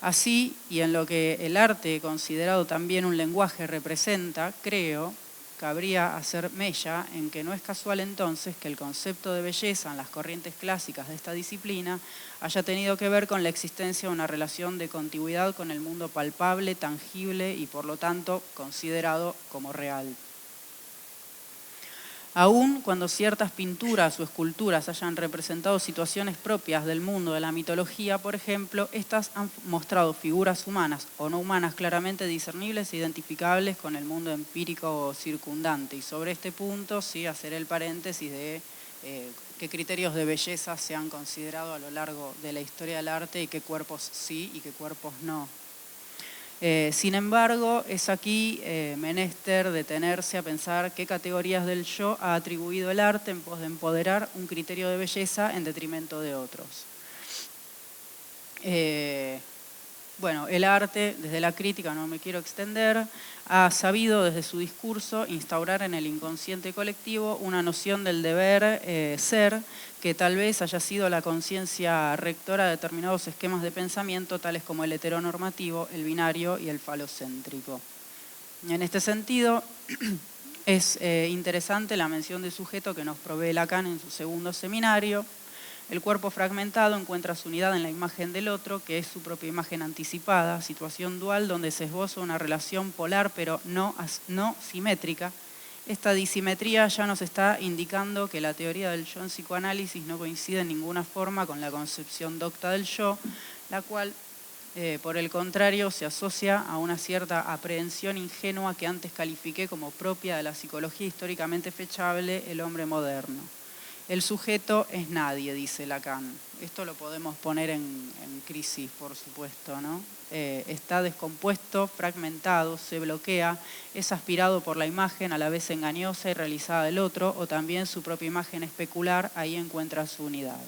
Así, y en lo que el arte, considerado también un lenguaje, representa, creo, cabría hacer mella en que no es casual entonces que el concepto de belleza en las corrientes clásicas de esta disciplina haya tenido que ver con la existencia de una relación de contigüidad con el mundo palpable, tangible y por lo tanto considerado como real. Aún cuando ciertas pinturas o esculturas hayan representado situaciones propias del mundo de la mitología, por ejemplo, estas han mostrado figuras humanas o no humanas claramente discernibles e identificables con el mundo empírico circundante. Y sobre este punto sí haceré el paréntesis de qué criterios de belleza se han considerado a lo largo de la historia del arte y qué cuerpos sí y qué cuerpos no. Sin embargo, es aquí menester detenerse a pensar qué categorías del yo ha atribuido el arte en pos de empoderar un criterio de belleza en detrimento de otros. Bueno, el arte, desde la crítica, no me quiero extender, ha sabido desde su discurso instaurar en el inconsciente colectivo una noción del deber ser que tal vez haya sido la conciencia rectora de determinados esquemas de pensamiento, tales como el heteronormativo, el binario y el falocéntrico. En este sentido, es interesante la mención de sujeto que nos provee Lacan en su segundo seminario. El cuerpo fragmentado encuentra su unidad en la imagen del otro, que es su propia imagen anticipada, situación dual donde se esboza una relación polar pero no simétrica. Esta disimetría ya nos está indicando que la teoría del yo en psicoanálisis no coincide en ninguna forma con la concepción docta del yo, la cual, por el contrario, se asocia a una cierta aprehensión ingenua que antes califiqué como propia de la psicología históricamente fechable, el hombre moderno. El sujeto es nadie, dice Lacan. Esto lo podemos poner en crisis, por supuesto, ¿no? Está descompuesto, fragmentado, se bloquea, es aspirado por la imagen a la vez engañosa y realizada del otro, o también su propia imagen especular, ahí encuentra su unidad.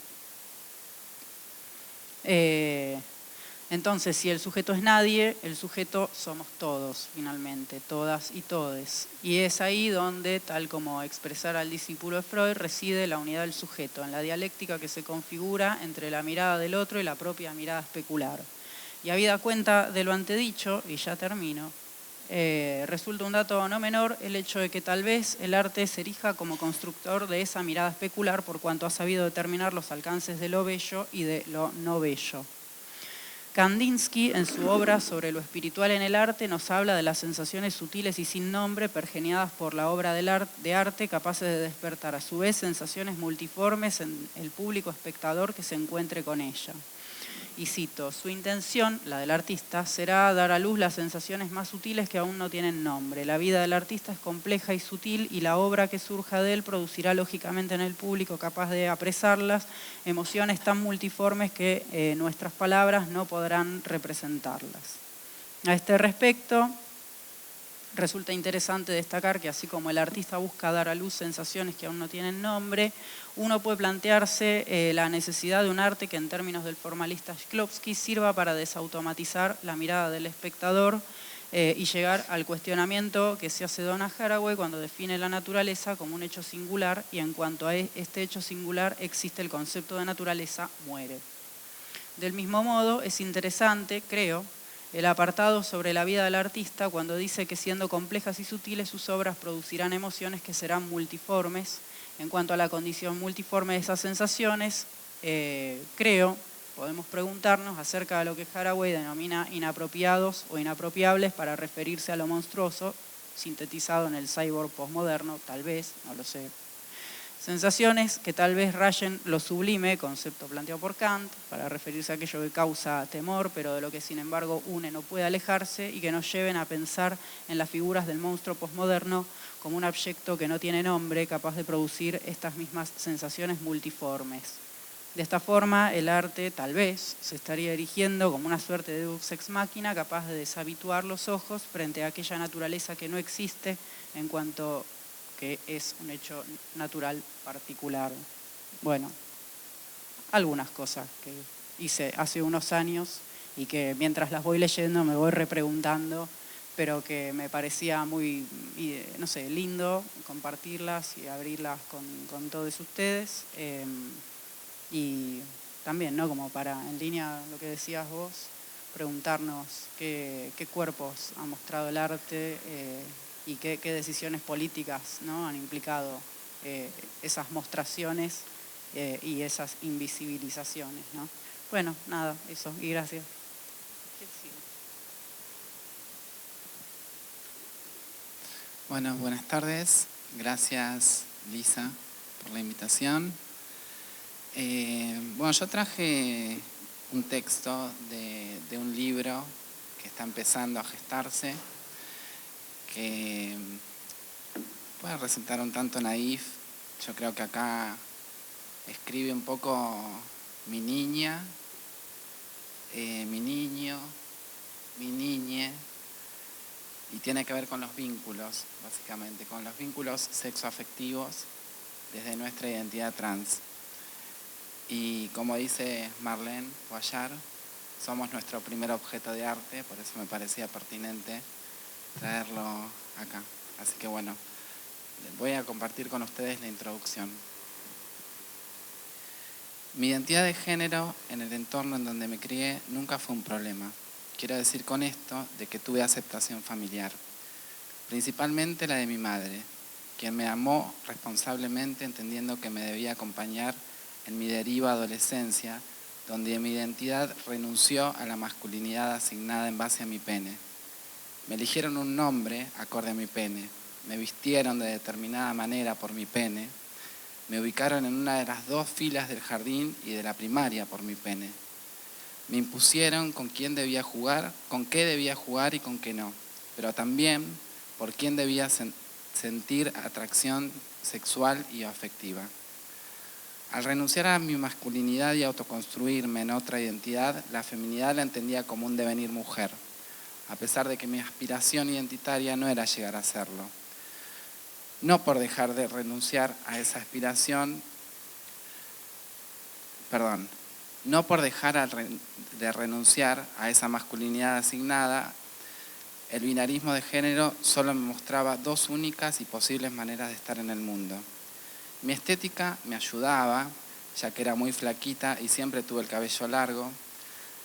Entonces, si el sujeto es nadie, el sujeto somos todos, finalmente, todas y todes. Y es ahí donde, tal como expresara el discípulo de Freud, reside la unidad del sujeto, en la dialéctica que se configura entre la mirada del otro y la propia mirada especular. Y habida cuenta de lo antedicho, y ya termino, resulta un dato no menor el hecho de que tal vez el arte se erija como constructor de esa mirada especular por cuanto ha sabido determinar los alcances de lo bello y de lo no bello. Kandinsky, en su obra sobre lo espiritual en el arte, nos habla de las sensaciones sutiles y sin nombre pergeniadas por la obra de arte, capaces de despertar a su vez sensaciones multiformes en el público espectador que se encuentre con ella. Y cito, su intención, la del artista, será dar a luz las sensaciones más sutiles que aún no tienen nombre. La vida del artista es compleja y sutil y la obra que surja de él producirá lógicamente en el público capaz de apresarlas emociones tan multiformes que nuestras palabras no podrán representarlas. A este respecto, resulta interesante destacar que así como el artista busca dar a luz sensaciones que aún no tienen nombre, uno puede plantearse la necesidad de un arte que en términos del formalista Shklovsky sirva para desautomatizar la mirada del espectador y llegar al cuestionamiento que se hace Donna Haraway cuando define la naturaleza como un hecho singular y en cuanto a este hecho singular existe el concepto de naturaleza, muere. Del mismo modo, es interesante, creo, el apartado sobre la vida del artista cuando dice que siendo complejas y sutiles sus obras producirán emociones que serán multiformes. En cuanto a la condición multiforme de esas sensaciones, creo, podemos preguntarnos acerca de lo que Haraway denomina inapropiados o inapropiables para referirse a lo monstruoso, sintetizado en el cyborg postmoderno, tal vez, no lo sé. Sensaciones que tal vez rayen lo sublime, concepto planteado por Kant, para referirse a aquello que causa temor, pero de lo que sin embargo une no puede alejarse, y que nos lleven a pensar en las figuras del monstruo posmoderno como un abyecto que no tiene nombre, capaz de producir estas mismas sensaciones multiformes. De esta forma, el arte tal vez se estaría erigiendo como una suerte de deus ex machina capaz de deshabituar los ojos frente a aquella naturaleza que no existe en cuanto que es un hecho natural particular. Bueno, algunas cosas que hice hace unos años y que mientras las voy leyendo me voy repreguntando, pero que me parecía muy, no sé, lindo compartirlas y abrirlas con todos ustedes. Y también, ¿no? Como para, en línea lo que decías vos, preguntarnos qué cuerpos ha mostrado el arte y qué decisiones políticas, ¿no?, han implicado esas mostraciones y esas invisibilizaciones, ¿no? Bueno, nada, eso, y gracias. Bueno, buenas tardes. Gracias, Lisa, por la invitación. Bueno, yo traje un texto de un libro que está empezando a gestarse, que puede resultar un tanto naif. Yo creo que acá escribe un poco mi niña, mi niño, mi niñe, y tiene que ver con los vínculos, básicamente, con los vínculos sexoafectivos desde nuestra identidad trans. Y como dice Marlene Guayar, somos nuestro primer objeto de arte, por eso me parecía pertinente traerlo acá. Así que bueno, voy a compartir con ustedes la introducción. Mi identidad de género en el entorno en donde me crié nunca fue un problema. Quiero decir con esto de que tuve aceptación familiar, principalmente la de mi madre, quien me amó responsablemente entendiendo que me debía acompañar en mi deriva adolescencia, donde mi identidad renunció a la masculinidad asignada en base a mi pene. Me eligieron un nombre acorde a mi pene, me vistieron de determinada manera por mi pene, me ubicaron en una de las 2 filas del jardín y de la primaria por mi pene. Me impusieron con quién debía jugar, con qué debía jugar y con qué no, pero también por quién debía sentir atracción sexual y afectiva. Al renunciar a mi masculinidad y autoconstruirme en otra identidad, la feminidad la entendía como un devenir mujer, a pesar de que mi aspiración identitaria no era llegar a serlo. No por dejar de renunciar a esa aspiración, no por dejar de renunciar a esa masculinidad asignada, el binarismo de género solo me mostraba 2 únicas y posibles maneras de estar en el mundo. Mi estética me ayudaba, ya que era muy flaquita y siempre tuve el cabello largo.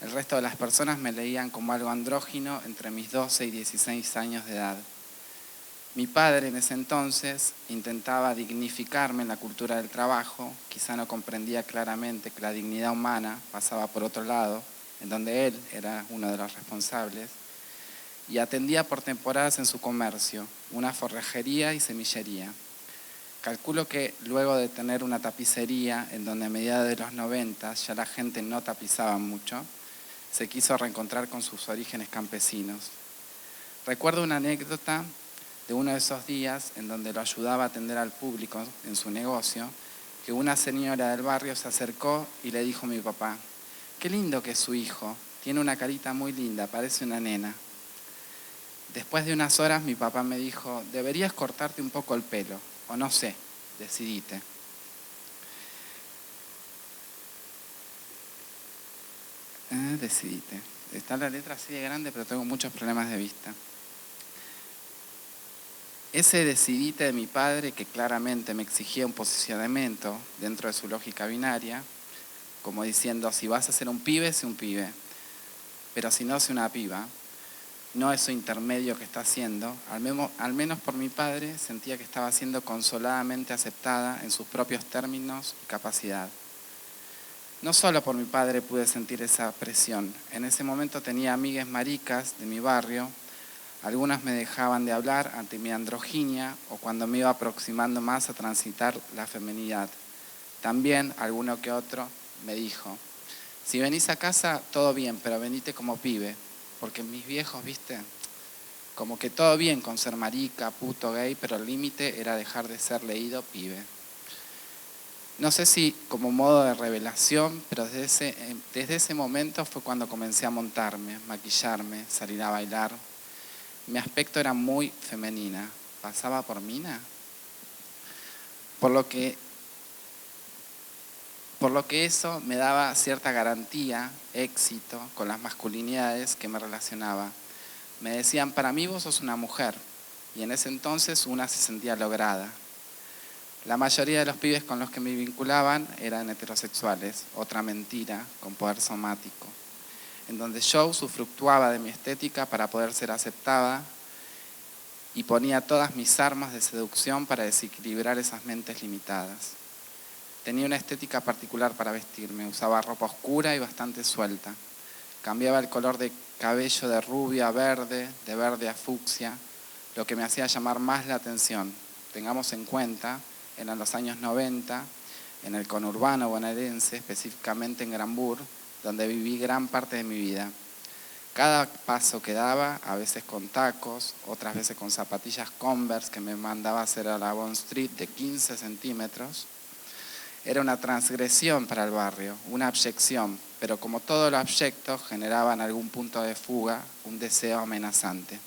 El resto de las personas me leían como algo andrógino entre mis 12 y 16 años de edad. Mi padre en ese entonces intentaba dignificarme en la cultura del trabajo, quizá no comprendía claramente que la dignidad humana pasaba por otro lado, en donde él era uno de los responsables, y atendía por temporadas en su comercio, una forrajería y semillería. Calculo que luego de tener una tapicería, en donde a mediados de los 90 ya la gente no tapizaba mucho, se quiso reencontrar con sus orígenes campesinos. Recuerdo una anécdota de uno de esos días en donde lo ayudaba a atender al público en su negocio, que una señora del barrio se acercó y le dijo a mi papá: «Qué lindo que es su hijo, tiene una carita muy linda, parece una nena». Después de unas horas mi papá me dijo: «Deberías cortarte un poco el pelo, o no sé, decidite». Decidite. Está la letra así de grande, pero tengo muchos problemas de vista. Ese decidite de mi padre, que claramente me exigía un posicionamiento dentro de su lógica binaria, como diciendo: si vas a ser un pibe, sé un pibe, pero si no, sé una piba. No eso intermedio que está haciendo, al menos por mi padre, sentía que estaba siendo consoladamente aceptada en sus propios términos y capacidad. No solo por mi padre pude sentir esa presión. En ese momento tenía amigas maricas de mi barrio. Algunas me dejaban de hablar ante mi androginia o cuando me iba aproximando más a transitar la feminidad. También alguno que otro me dijo: si venís a casa, todo bien, pero venite como pibe. Porque mis viejos, viste, como que todo bien con ser marica, puto, gay, pero el límite era dejar de ser leído pibe. No sé si como modo de revelación, pero desde ese momento fue cuando comencé a montarme, maquillarme, salir a bailar. Mi aspecto era muy femenina. ¿Pasaba por mina? Por lo que eso me daba cierta garantía, éxito con las masculinidades que me relacionaba. Me decían: para mí vos sos una mujer, y en ese entonces una se sentía lograda. La mayoría de los pibes con los que me vinculaban eran heterosexuales, otra mentira con poder somático, en donde yo usufructuaba de mi estética para poder ser aceptada y ponía todas mis armas de seducción para desequilibrar esas mentes limitadas. Tenía una estética particular para vestirme, usaba ropa oscura y bastante suelta. Cambiaba el color de cabello de rubio a verde, de verde a fucsia, lo que me hacía llamar más la atención. Tengamos en cuenta, eran los años 90, en el conurbano bonaerense, específicamente en Granbur, donde viví gran parte de mi vida. Cada paso que daba, a veces con tacos, otras veces con zapatillas Converse que me mandaba a hacer a la Bond Street de 15 centímetros, era una transgresión para el barrio, una abyección, pero como todo lo abyecto generaba en algún punto de fuga un deseo amenazante.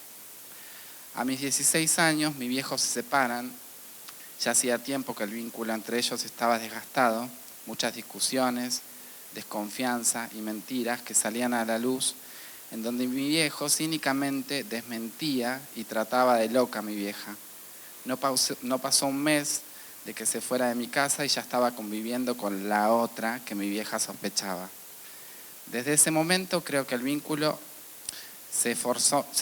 A mis 16 años, mis viejos se separan. Ya hacía tiempo que el vínculo entre ellos estaba desgastado, muchas discusiones, desconfianza y mentiras que salían a la luz, en donde mi viejo cínicamente desmentía y trataba de loca a mi vieja. No pasó un mes de que se fuera de mi casa y ya estaba conviviendo con la otra que mi vieja sospechaba. Desde ese momento creo que el vínculo se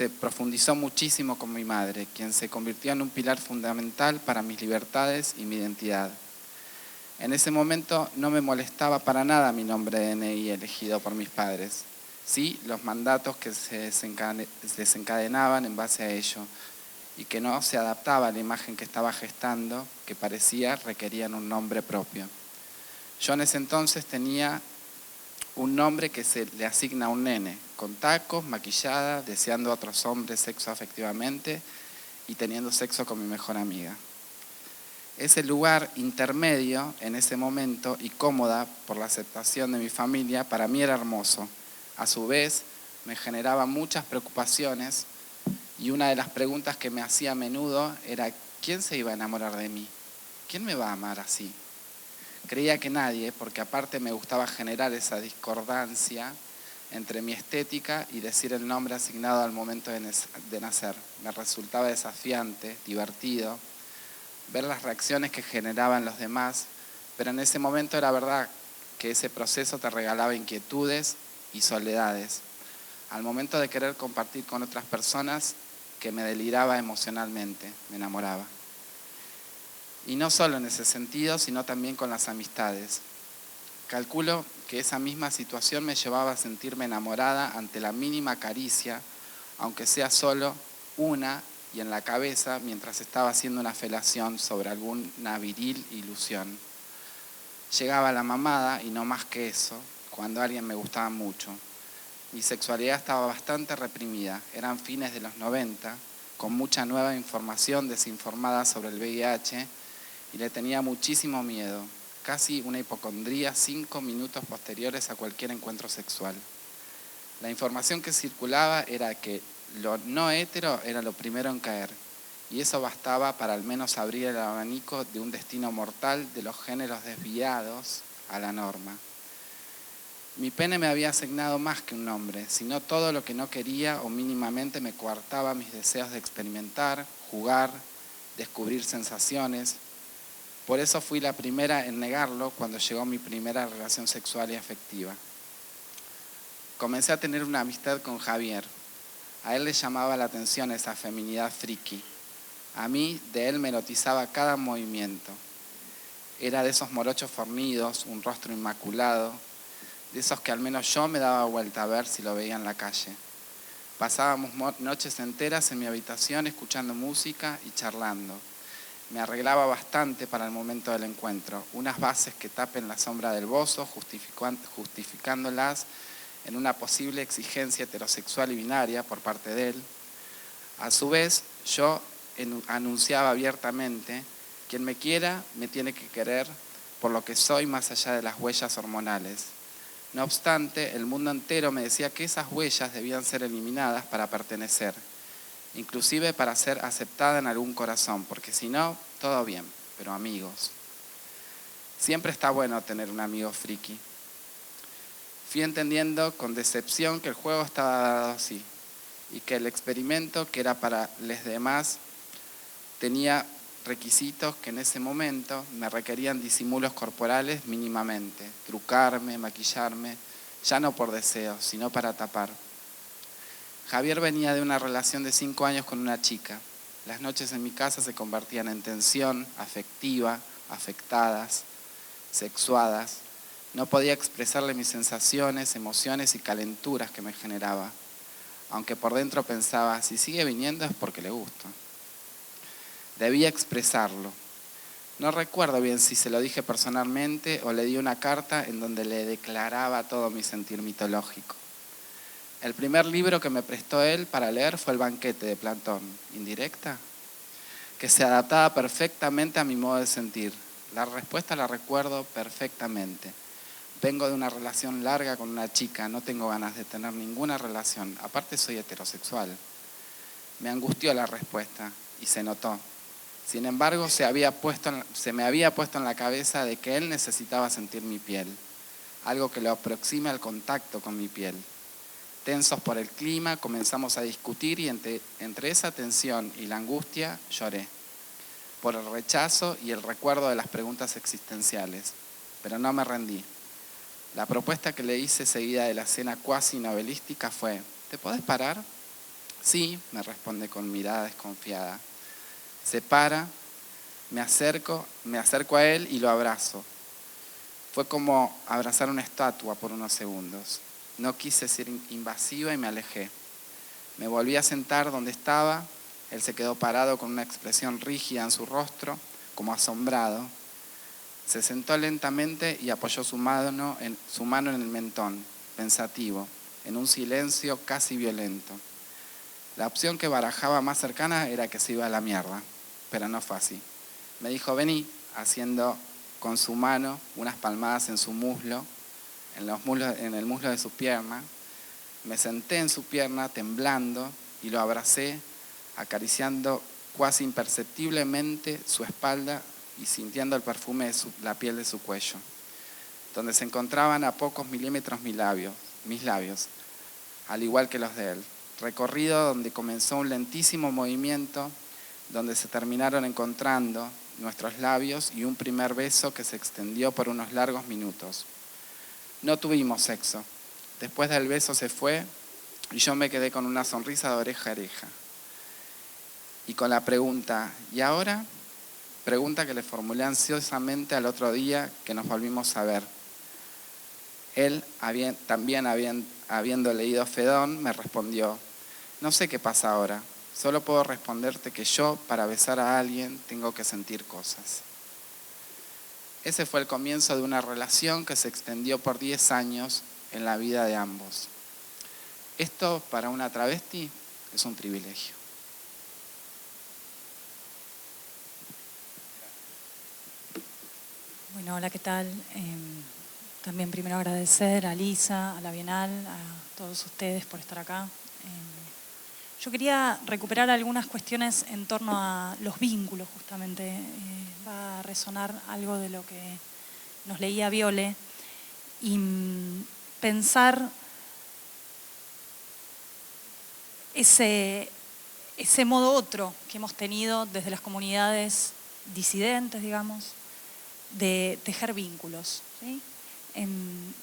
profundizó muchísimo con mi madre, quien se convirtió en un pilar fundamental para mis libertades y mi identidad. En ese momento no me molestaba para nada mi nombre de DNI elegido por mis padres. Sí, los mandatos que se desencadenaban en base a ello y que no se adaptaba a la imagen que estaba gestando, que parecía requerían un nombre propio. Yo en ese entonces tenía un nombre que se le asigna a un nene, con tacos, maquillada, deseando a otros hombres sexo afectivamente y teniendo sexo con mi mejor amiga. Ese lugar intermedio en ese momento y cómoda por la aceptación de mi familia, para mí era hermoso. A su vez, me generaba muchas preocupaciones y una de las preguntas que me hacía a menudo era ¿quién se iba a enamorar de mí? ¿Quién me va a amar así? Creía que nadie, porque aparte me gustaba generar esa discordancia entre mi estética y decir el nombre asignado al momento de nacer. Me resultaba desafiante, divertido, ver las reacciones que generaban los demás, pero en ese momento era verdad que ese proceso te regalaba inquietudes y soledades. Al momento de querer compartir con otras personas, que me deliraba emocionalmente, me enamoraba. Y no solo en ese sentido, sino también con las amistades. Calculo que esa misma situación me llevaba a sentirme enamorada ante la mínima caricia, aunque sea solo una y en la cabeza mientras estaba haciendo una felación sobre alguna viril ilusión. Llegaba la mamada y no más que eso, cuando alguien me gustaba mucho. Mi sexualidad estaba bastante reprimida, eran fines de los 90, con mucha nueva información desinformada sobre el VIH, y le tenía muchísimo miedo, casi una hipocondría 5 minutos posteriores a cualquier encuentro sexual. La información que circulaba era que lo no hetero era lo primero en caer, y eso bastaba para al menos abrir el abanico de un destino mortal de los géneros desviados a la norma. Mi pene me había asignado más que un nombre, sino todo lo que no quería o mínimamente me coartaba mis deseos de experimentar, jugar, descubrir sensaciones. Por eso fui la primera en negarlo cuando llegó mi primera relación sexual y afectiva. Comencé a tener una amistad con Javier. A él le llamaba la atención esa feminidad friki. A mí, de él me erotizaba cada movimiento. Era de esos morochos fornidos, un rostro inmaculado, de esos que al menos yo me daba vuelta a ver si lo veía en la calle. Pasábamos noches enteras en mi habitación escuchando música y charlando. Me arreglaba bastante para el momento del encuentro, unas bases que tapen la sombra del bozo, justificándolas en una posible exigencia heterosexual y binaria por parte de él. A su vez, yo anunciaba abiertamente, quien me quiera me tiene que querer por lo que soy más allá de las huellas hormonales. No obstante, el mundo entero me decía que esas huellas debían ser eliminadas para pertenecer, inclusive para ser aceptada en algún corazón, porque si no, todo bien, pero amigos. Siempre está bueno tener un amigo friki. Fui entendiendo con decepción que el juego estaba dado así, y que el experimento, que era para los demás, tenía requisitos que en ese momento me requerían disimulos corporales mínimamente, trucarme, maquillarme, ya no por deseo, sino para tapar. Javier venía de una relación de 5 años con una chica. Las noches en mi casa se convertían en tensión afectiva, afectadas, sexuadas. No podía expresarle mis sensaciones, emociones y calenturas que me generaba, aunque por dentro pensaba, si sigue viniendo es porque le gusto. Debía expresarlo. No recuerdo bien si se lo dije personalmente o le di una carta en donde le declaraba todo mi sentir mitológico. El primer libro que me prestó él para leer fue El banquete de Platón, indirecta, que se adaptaba perfectamente a mi modo de sentir. La respuesta la recuerdo perfectamente. Vengo de una relación larga con una chica, no tengo ganas de tener ninguna relación, aparte soy heterosexual. Me angustió la respuesta y se notó. Sin embargo, se me había puesto en la cabeza de que él necesitaba sentir mi piel, algo que lo aproxime al contacto con mi piel. Tensos por el clima, comenzamos a discutir y entre esa tensión y la angustia lloré, por el rechazo y el recuerdo de las preguntas existenciales, pero no me rendí. La propuesta que le hice seguida de la escena cuasi novelística fue, ¿te podés parar? Sí, me responde con mirada desconfiada. Se para, me acerco a él y lo abrazo. Fue como abrazar una estatua por unos segundos. No quise ser invasiva y me alejé. Me volví a sentar donde estaba. Él se quedó parado con una expresión rígida en su rostro, como asombrado. Se sentó lentamente y apoyó su mano en el mentón, pensativo, en un silencio casi violento. La opción que barajaba más cercana era que se iba a la mierda, pero no fue así. Me dijo, vení, haciendo con su mano unas palmadas en su muslo, en el muslo de su pierna. Me senté en su pierna temblando y lo abracé, acariciando cuasi imperceptiblemente su espalda y sintiendo el perfume de la piel de su cuello, donde se encontraban a pocos milímetros mis labios, al igual que los de él. Recorrido donde comenzó un lentísimo movimiento, donde se terminaron encontrando nuestros labios y un primer beso que se extendió por unos largos minutos. No tuvimos sexo. Después del beso se fue y yo me quedé con una sonrisa de oreja a oreja. Y con la pregunta, ¿y ahora? Pregunta que le formulé ansiosamente al otro día que nos volvimos a ver. Él, también habiendo leído Fedón, me respondió, no sé qué pasa ahora, solo puedo responderte que yo, para besar a alguien, tengo que sentir cosas. Ese fue el comienzo de una relación que se extendió por 10 años en la vida de ambos. Esto, para una travesti, es un privilegio. Bueno, hola, ¿qué tal? También primero agradecer a Lisa, a la Bienal, a todos ustedes por estar acá. Yo quería recuperar algunas cuestiones en torno a los vínculos, justamente. Va a resonar algo de lo que nos leía Viole y pensar ese modo otro que hemos tenido desde las comunidades disidentes, digamos, de tejer vínculos, ¿sí?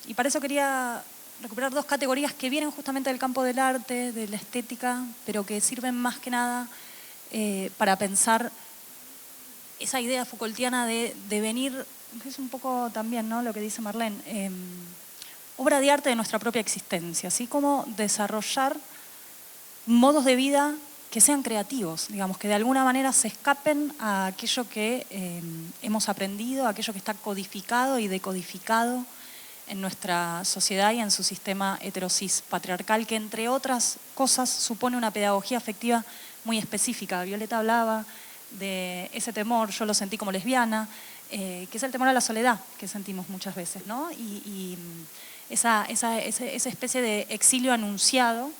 Y para eso quería recuperar dos categorías que vienen justamente del campo del arte, de la estética, pero que sirven más que nada para pensar esa idea Foucaultiana de venir, es un poco también, ¿no?, lo que dice Marlene, obra de arte de nuestra propia existencia, así como desarrollar modos de vida que sean creativos, digamos, que de alguna manera se escapen a aquello que hemos aprendido, a aquello que está codificado y decodificado en nuestra sociedad y en su sistema heterosis patriarcal, que entre otras cosas supone una pedagogía afectiva muy específica. Violeta hablaba de ese temor, yo lo sentí como lesbiana, que es el temor a la soledad que sentimos muchas veces, ¿no? Y esa especie de exilio anunciado,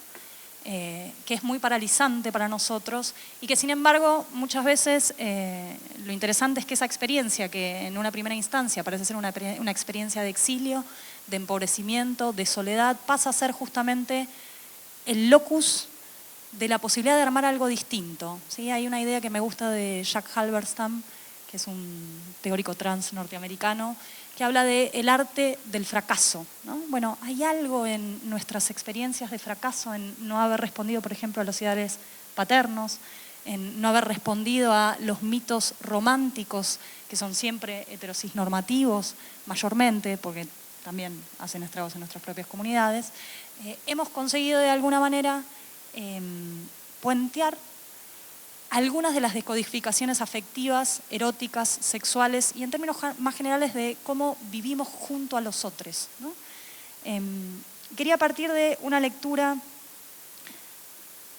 que es muy paralizante para nosotros y que sin embargo muchas veces lo interesante es que esa experiencia que en una primera instancia parece ser una experiencia de exilio, de empobrecimiento, de soledad, pasa a ser justamente el locus de la posibilidad de armar algo distinto, ¿sí? Hay una idea que me gusta de Jack Halberstam, que es un teórico trans norteamericano, que habla del arte del fracaso, ¿no? Bueno, hay algo en nuestras experiencias de fracaso, en no haber respondido, por ejemplo, a los ideales paternos, en no haber respondido a los mitos románticos, que son siempre heterocisnormativos, mayormente, porque también hacen estragos en nuestras propias comunidades, hemos conseguido de alguna manera puentear algunas de las descodificaciones afectivas, eróticas, sexuales y en términos más generales de cómo vivimos junto a los otros, ¿no? Quería partir de una lectura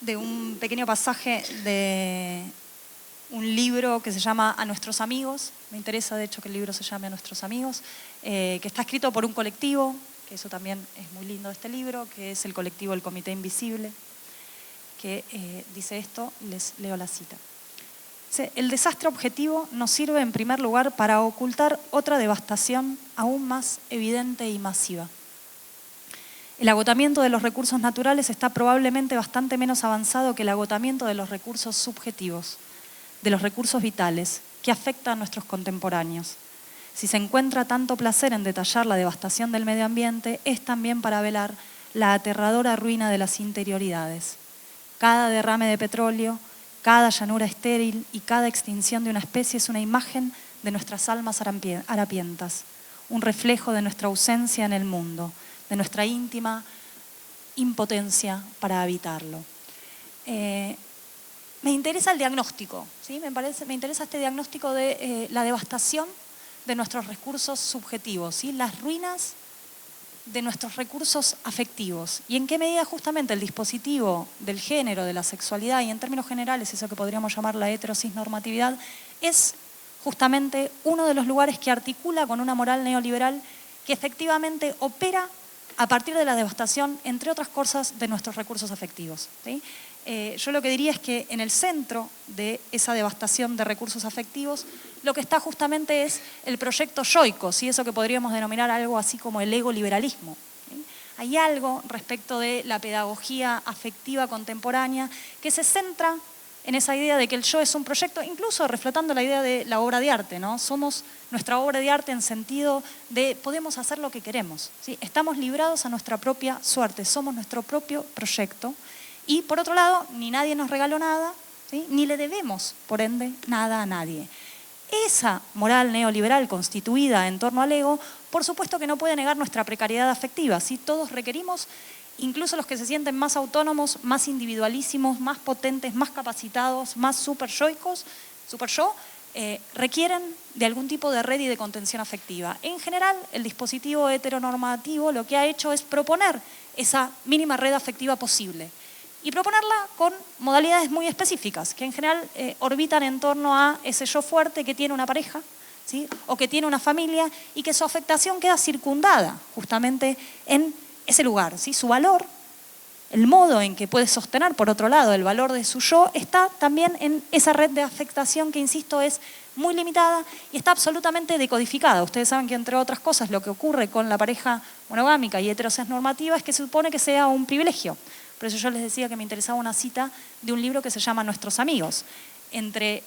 de un pequeño pasaje de un libro que se llama A nuestros amigos. Me interesa, de hecho, que el libro se llame A nuestros amigos, que está escrito por un colectivo, que eso también es muy lindo de este libro, que es el colectivo El Comité Invisible, que dice esto, les leo la cita. Dice, el desastre objetivo nos sirve en primer lugar para ocultar otra devastación aún más evidente y masiva. El agotamiento de los recursos naturales está probablemente bastante menos avanzado que el agotamiento de los recursos subjetivos, de los recursos vitales, que afectan a nuestros contemporáneos. Si se encuentra tanto placer en detallar la devastación del medio ambiente, es también para velar la aterradora ruina de las interioridades. Cada derrame de petróleo, cada llanura estéril y cada extinción de una especie es una imagen de nuestras almas harapientas, un reflejo de nuestra ausencia en el mundo, de nuestra íntima impotencia para habitarlo. Me interesa el diagnóstico, ¿sí? Me interesa este diagnóstico de la devastación de nuestros recursos subjetivos, ¿sí? Las ruinas de nuestros recursos afectivos y en qué medida justamente el dispositivo del género, de la sexualidad y en términos generales eso que podríamos llamar la heterocisnormatividad es justamente uno de los lugares que articula con una moral neoliberal que efectivamente opera a partir de la devastación, entre otras cosas, de nuestros recursos afectivos, ¿sí? Yo lo que diría es que en el centro de esa devastación de recursos afectivos lo que está justamente es el proyecto yoico, ¿sí? Eso que podríamos denominar algo así como el ego-liberalismo, ¿sí? Hay algo respecto de la pedagogía afectiva contemporánea que se centra en esa idea de que el yo es un proyecto, incluso reflotando la idea de la obra de arte, ¿no? Somos nuestra obra de arte en sentido de podemos hacer lo que queremos, ¿sí? Estamos librados a nuestra propia suerte, somos nuestro propio proyecto y por otro lado ni nadie nos regaló nada, ¿sí? Ni le debemos, por ende, nada a nadie. Esa moral neoliberal constituida en torno al ego, por supuesto que no puede negar nuestra precariedad afectiva, ¿sí? Todos requerimos, incluso los que se sienten más autónomos, más individualísimos, más potentes, más capacitados, más superyoicos, superyo, requieren de algún tipo de red y de contención afectiva. En general, el dispositivo heteronormativo lo que ha hecho es proponer esa mínima red afectiva posible y proponerla con modalidades muy específicas, que en general orbitan en torno a ese yo fuerte que tiene una pareja, ¿sí? O que tiene una familia y que su afectación queda circundada justamente en ese lugar, ¿sí? Su valor, el modo en que puede sostener, por otro lado, el valor de su yo, está también en esa red de afectación que, insisto, es muy limitada y está absolutamente decodificada. Ustedes saben que, entre otras cosas, lo que ocurre con la pareja monogámica y heteronormativa es que se supone que sea un privilegio. Por eso yo les decía que me interesaba una cita de un libro que se llama Nuestros amigos. Entre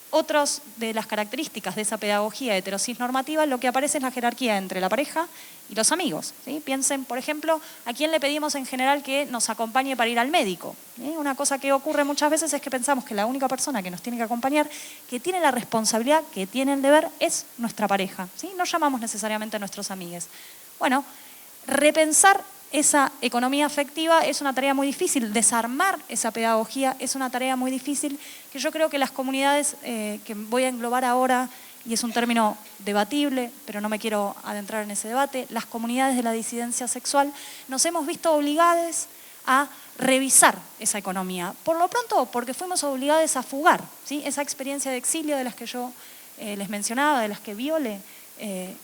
otras de las características de esa pedagogía heterocisnormativa, lo que aparece es la jerarquía entre la pareja y los amigos, ¿sí? Piensen, por ejemplo, a quién le pedimos en general que nos acompañe para ir al médico, ¿sí? Una cosa que ocurre muchas veces es que pensamos que la única persona que nos tiene que acompañar, que tiene la responsabilidad, que tiene el deber, es nuestra pareja, ¿sí? No llamamos necesariamente a nuestros amigues. Bueno, repensar esa economía afectiva es una tarea muy difícil, desarmar esa pedagogía es una tarea muy difícil que yo creo que las comunidades que voy a englobar ahora, y es un término debatible, pero no me quiero adentrar en ese debate, las comunidades de la disidencia sexual nos hemos visto obligadas a revisar esa economía. Por lo pronto, porque fuimos obligados a fugar, ¿sí? Esa experiencia de exilio de las que yo les mencionaba, de las que Viole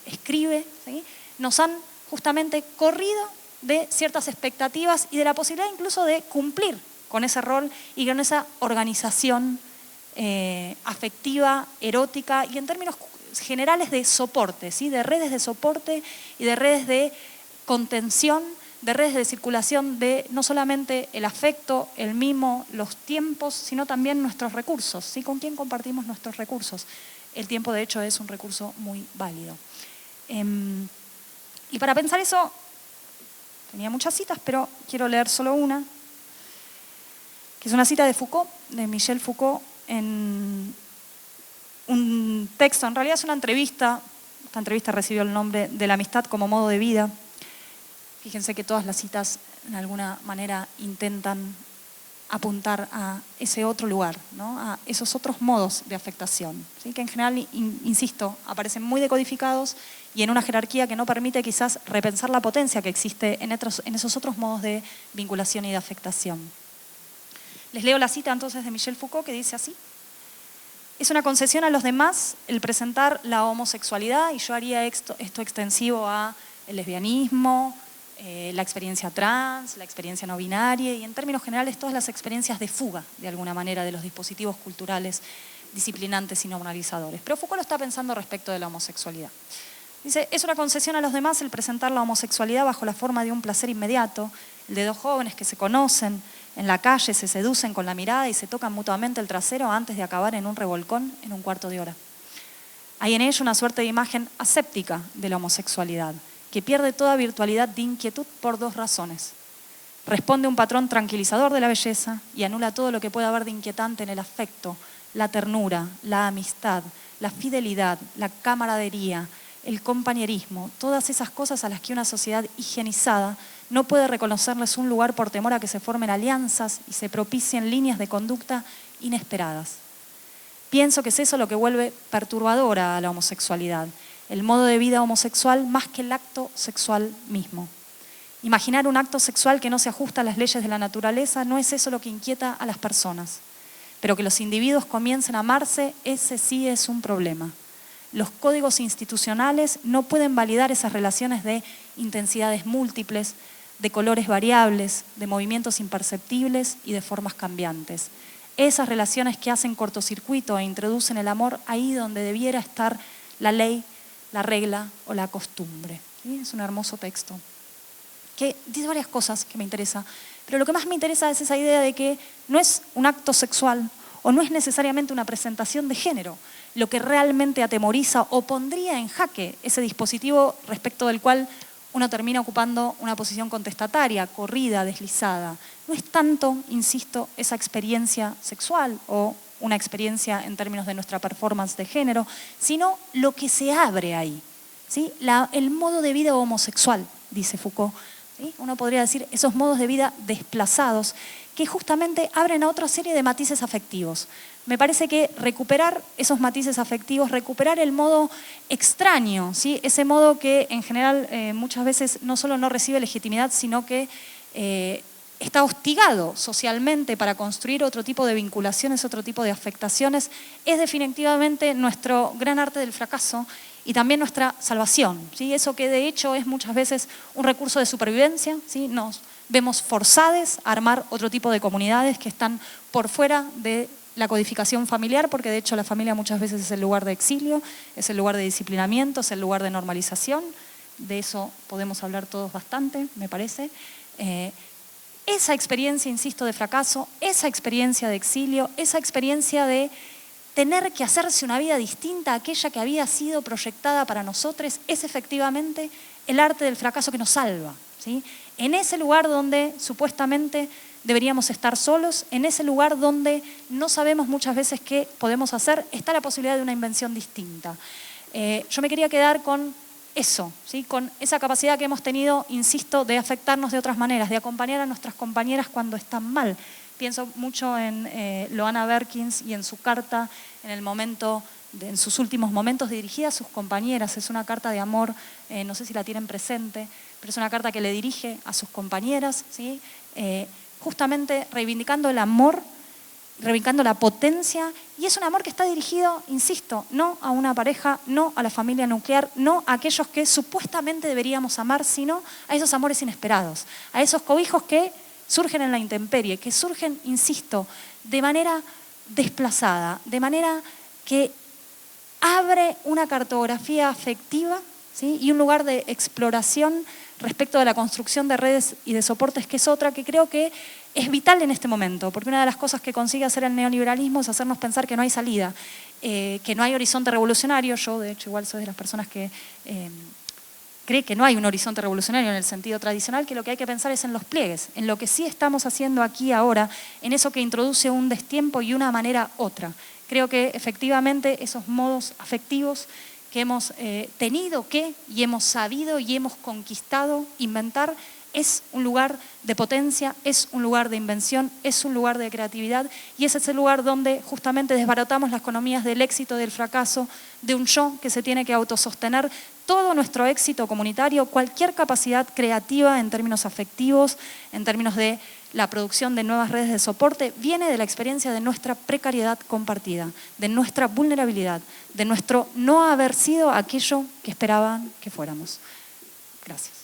escribe, ¿sí? Nos han justamente corrido de ciertas expectativas y de la posibilidad incluso de cumplir con ese rol y con esa organización afectiva, erótica y en términos generales de soporte, ¿sí? De redes de soporte y de redes de contención, de redes de circulación de no solamente el afecto, el mimo, los tiempos, sino también nuestros recursos, ¿sí? ¿Con quién compartimos nuestros recursos? El tiempo, de hecho, es un recurso muy válido. Y para pensar eso, tenía muchas citas, pero quiero leer solo una. que es una cita de Foucault, de Michel Foucault, en un texto, en realidad es una entrevista. Esta entrevista recibió el nombre de La amistad como modo de vida. Fíjense que todas las citas de alguna manera intentan apuntar a ese otro lugar, ¿no? A esos otros modos de afectación, ¿sí? Que en general, insisto, aparecen muy decodificados y en una jerarquía que no permite quizás repensar la potencia que existe en esos otros modos de vinculación y de afectación. Les leo la cita entonces de Michel Foucault, que dice así: es una concesión a los demás el presentar la homosexualidad, y yo haría esto extensivo a el lesbianismo, la experiencia trans, la experiencia no binaria y en términos generales todas las experiencias de fuga, de alguna manera, de los dispositivos culturales disciplinantes y normalizadores. Pero Foucault lo está pensando respecto de la homosexualidad. Dice, es una concesión a los demás el presentar la homosexualidad bajo la forma de un placer inmediato, el de dos jóvenes que se conocen, en la calle se seducen con la mirada y se tocan mutuamente el trasero antes de acabar en un revolcón en un cuarto de hora. Hay en ello una suerte de imagen aséptica de la homosexualidad, que pierde toda virtualidad de inquietud por dos razones. Responde a un patrón tranquilizador de la belleza y anula todo lo que pueda haber de inquietante en el afecto, la ternura, la amistad, la fidelidad, la camaradería, el compañerismo, todas esas cosas a las que una sociedad higienizada no puede reconocerles un lugar por temor a que se formen alianzas y se propicien líneas de conducta inesperadas. Pienso que es eso lo que vuelve perturbadora a la homosexualidad, el modo de vida homosexual más que el acto sexual mismo. Imaginar un acto sexual que no se ajusta a las leyes de la naturaleza no es eso lo que inquieta a las personas, pero que los individuos comiencen a amarse, ese sí es un problema. Los códigos institucionales no pueden validar esas relaciones de intensidades múltiples, de colores variables, de movimientos imperceptibles y de formas cambiantes. Esas relaciones que hacen cortocircuito e introducen el amor ahí donde debiera estar la ley, la regla o la costumbre. ¿Sí? Es un hermoso texto que dice varias cosas que me interesan, pero lo que más me interesa es esa idea de que no es un acto sexual o no es necesariamente una presentación de género lo que realmente atemoriza o pondría en jaque ese dispositivo respecto del cual uno termina ocupando una posición contestataria, corrida, deslizada. No es tanto, insisto, esa experiencia sexual o una experiencia en términos de nuestra performance de género, sino lo que se abre ahí, ¿sí? El modo de vida homosexual, dice Foucault. ¿Sí? Uno podría decir esos modos de vida desplazados que justamente abren a otra serie de matices afectivos. Me parece que recuperar esos matices afectivos, recuperar el modo extraño, ¿sí? Ese modo que en general muchas veces no solo no recibe legitimidad, sino que está hostigado socialmente para construir otro tipo de vinculaciones, otro tipo de afectaciones, es definitivamente nuestro gran arte del fracaso y también nuestra salvación, ¿sí? Eso que de hecho es muchas veces un recurso de supervivencia, ¿sí? Nos vemos forzados a armar otro tipo de comunidades que están por fuera de la codificación familiar, porque de hecho la familia muchas veces es el lugar de exilio, es el lugar de disciplinamiento, es el lugar de normalización. De eso podemos hablar todos bastante, me parece. Esa experiencia, insisto, de fracaso, esa experiencia de exilio, esa experiencia de tener que hacerse una vida distinta a aquella que había sido proyectada para nosotros, es efectivamente el arte del fracaso que nos salva, ¿sí? En ese lugar donde supuestamente deberíamos estar solos, en ese lugar donde no sabemos muchas veces qué podemos hacer, está la posibilidad de una invención distinta. Yo me quería quedar con eso, ¿sí? Con esa capacidad que hemos tenido, insisto, de afectarnos de otras maneras, de acompañar a nuestras compañeras cuando están mal. Pienso mucho en Loana Berkins y en su carta, en sus últimos momentos dirigida a sus compañeras. Es una carta de amor, no sé si la tienen presente, pero es una carta que le dirige a sus compañeras, ¿sí? Justamente reivindicando el amor, reivindicando la potencia, y es un amor que está dirigido, insisto, no a una pareja, no a la familia nuclear, no a aquellos que supuestamente deberíamos amar, sino a esos amores inesperados, a esos cobijos que surgen en la intemperie, que surgen, insisto, de manera desplazada, de manera que abre una cartografía afectiva, ¿sí? Y un lugar de exploración respecto de la construcción de redes y de soportes, que es otra que creo que es vital en este momento, porque una de las cosas que consigue hacer el neoliberalismo es hacernos pensar que no hay salida, que no hay horizonte revolucionario. Yo, de hecho, igual soy de las personas que cree que no hay un horizonte revolucionario en el sentido tradicional, que lo que hay que pensar es en los pliegues, en lo que sí estamos haciendo aquí ahora, en eso que introduce un destiempo y una manera otra. Creo que efectivamente esos modos afectivos que hemos tenido que y hemos sabido y hemos conquistado inventar es un lugar de potencia, es un lugar de invención, es un lugar de creatividad y es ese lugar donde justamente desbaratamos las economías del éxito, del fracaso, de un yo que se tiene que autosostener. Todo nuestro éxito comunitario, cualquier capacidad creativa en términos afectivos, en términos de la producción de nuevas redes de soporte, viene de la experiencia de nuestra precariedad compartida, de nuestra vulnerabilidad, de nuestro no haber sido aquello que esperaban que fuéramos. Gracias.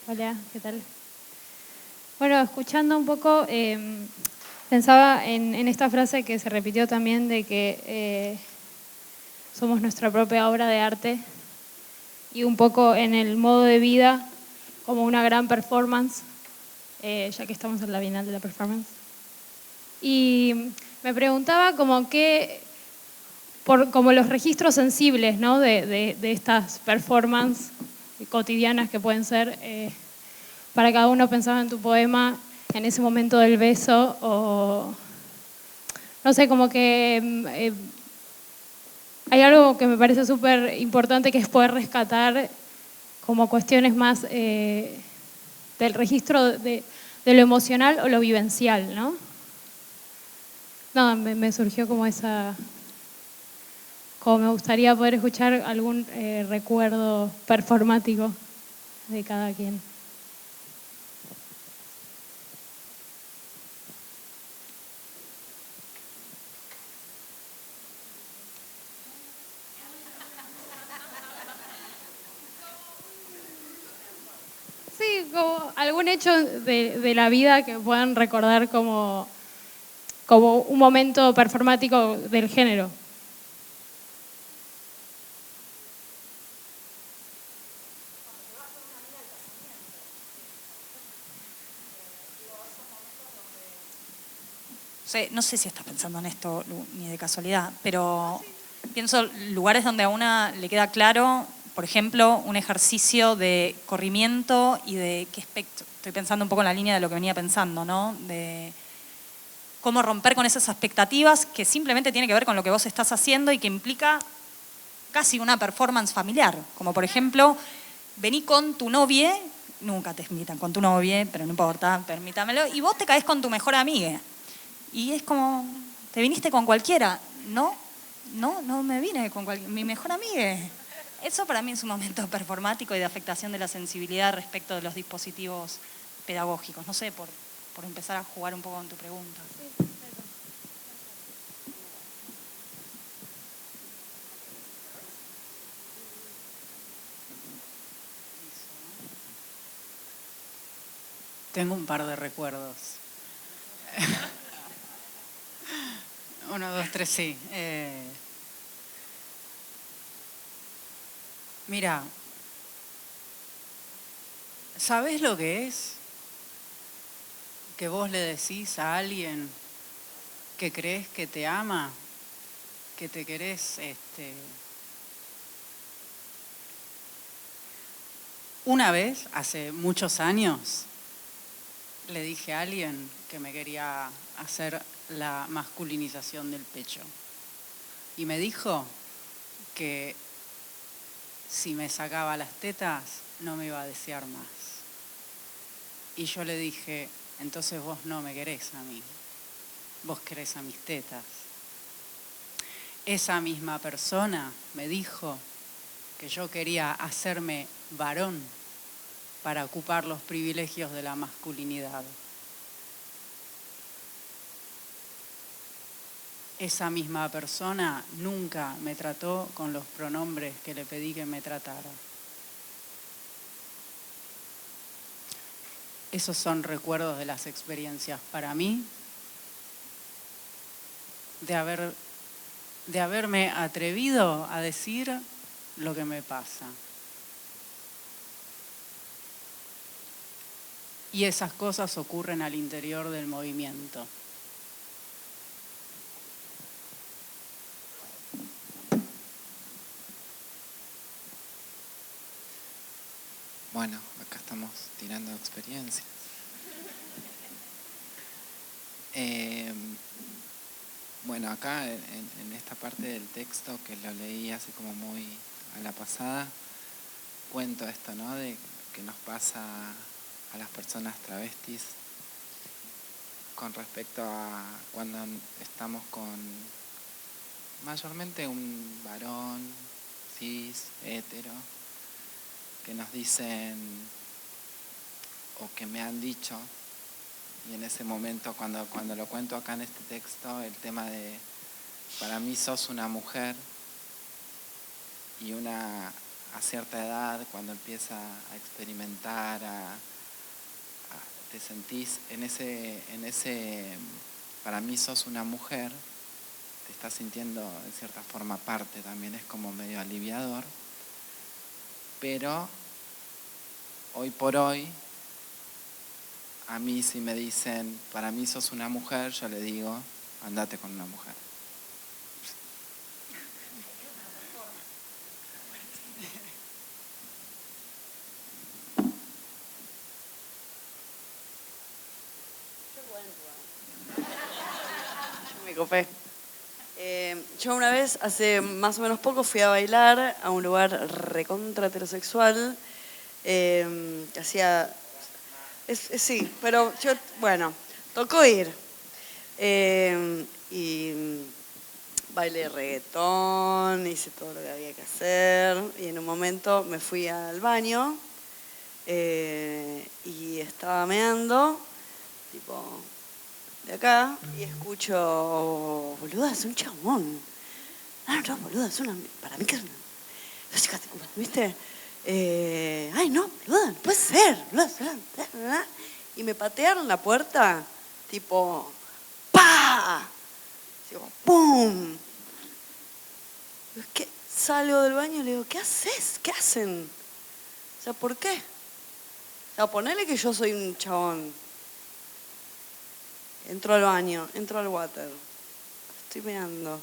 Hola, ¿qué tal? Bueno, escuchando un poco, pensaba en esta frase que se repitió también de que somos nuestra propia obra de arte y un poco en el modo de vida como una gran performance, ya que estamos en la Bienal de la Performance. Y me preguntaba como que, como los registros sensibles, ¿no? de estas performances cotidianas que pueden ser, para cada uno pensaba en tu poema, en ese momento del beso, o no sé, como que hay algo que me parece súper importante, que es poder rescatar como cuestiones más del registro de lo emocional o lo vivencial, ¿no? No, me surgió como esa... Como me gustaría poder escuchar algún recuerdo performático de cada quien. Sí, como algún hecho de la vida que puedan recordar como un momento performático del género. No sé si estás pensando en esto, Lu, ni de casualidad, pero pienso lugares donde a una le queda claro, por ejemplo, un ejercicio de corrimiento y de qué aspecto. Estoy pensando un poco en la línea de lo que venía pensando, ¿no? De cómo romper con esas expectativas que simplemente tiene que ver con lo que vos estás haciendo y que implica casi una performance familiar. Como por ejemplo, vení con tu novia, nunca te invitan con tu novia, pero no importa, permítamelo, y vos te caes con tu mejor amiga. Y es como, ¿te viniste con cualquiera? No me vine con mi mejor amiga. Eso para mí es un momento performático y de afectación de la sensibilidad respecto de los dispositivos pedagógicos. No sé, por empezar a jugar un poco con tu pregunta. Tengo un par de recuerdos. 1, 2, 3, sí. Mira, ¿sabés lo que es que vos le decís a alguien que crees que te ama, que te querés, Una vez, hace muchos años, le dije a alguien que me quería hacer la masculinización del pecho. Y me dijo que si me sacaba las tetas no me iba a desear más. Y yo le dije, entonces vos no me querés a mí, vos querés a mis tetas. Esa misma persona me dijo que yo quería hacerme varón para ocupar los privilegios de la masculinidad. Esa misma persona nunca me trató con los pronombres que le pedí que me tratara. Esos son recuerdos de las experiencias para mí, de haberme atrevido a decir lo que me pasa. Y esas cosas ocurren al interior del movimiento. Bueno, acá estamos tirando experiencias. Bueno, acá en esta parte del texto que lo leí así como muy a la pasada, cuento esto, ¿no? De que nos pasa a las personas travestis con respecto a cuando estamos con mayormente un varón cis, hetero, que nos dicen o que me han dicho, y en ese momento cuando lo cuento acá en este texto, el tema de para mí sos una mujer, y una a cierta edad cuando empieza a experimentar, te sentís en ese para mí sos una mujer, te estás sintiendo en cierta forma parte también, es como medio aliviador. Pero hoy por hoy, a mí si me dicen, para mí sos una mujer, yo le digo, andate con una mujer. Yo me copé. Yo una vez, hace más o menos poco, fui a bailar a un lugar recontra heterosexual. Que hacía... sí, pero yo, bueno, tocó ir. Y bailé reggaetón, hice todo lo que había que hacer. Y en un momento me fui al baño y estaba meando, tipo... de acá, y escucho, boluda, es un chabón. No, boluda, es una... para mí que es una... ¿viste? Ay, no, boluda, no puede ser. Boluda. Y me patearon la puerta, tipo, ¡pa! Digo, ¡pum! ¿Qué? Salgo del baño y le digo, ¿qué haces? ¿Qué hacen? O sea, ¿por qué? O sea, ponele que yo soy un chabón. Entro al baño, entro al water, estoy meando.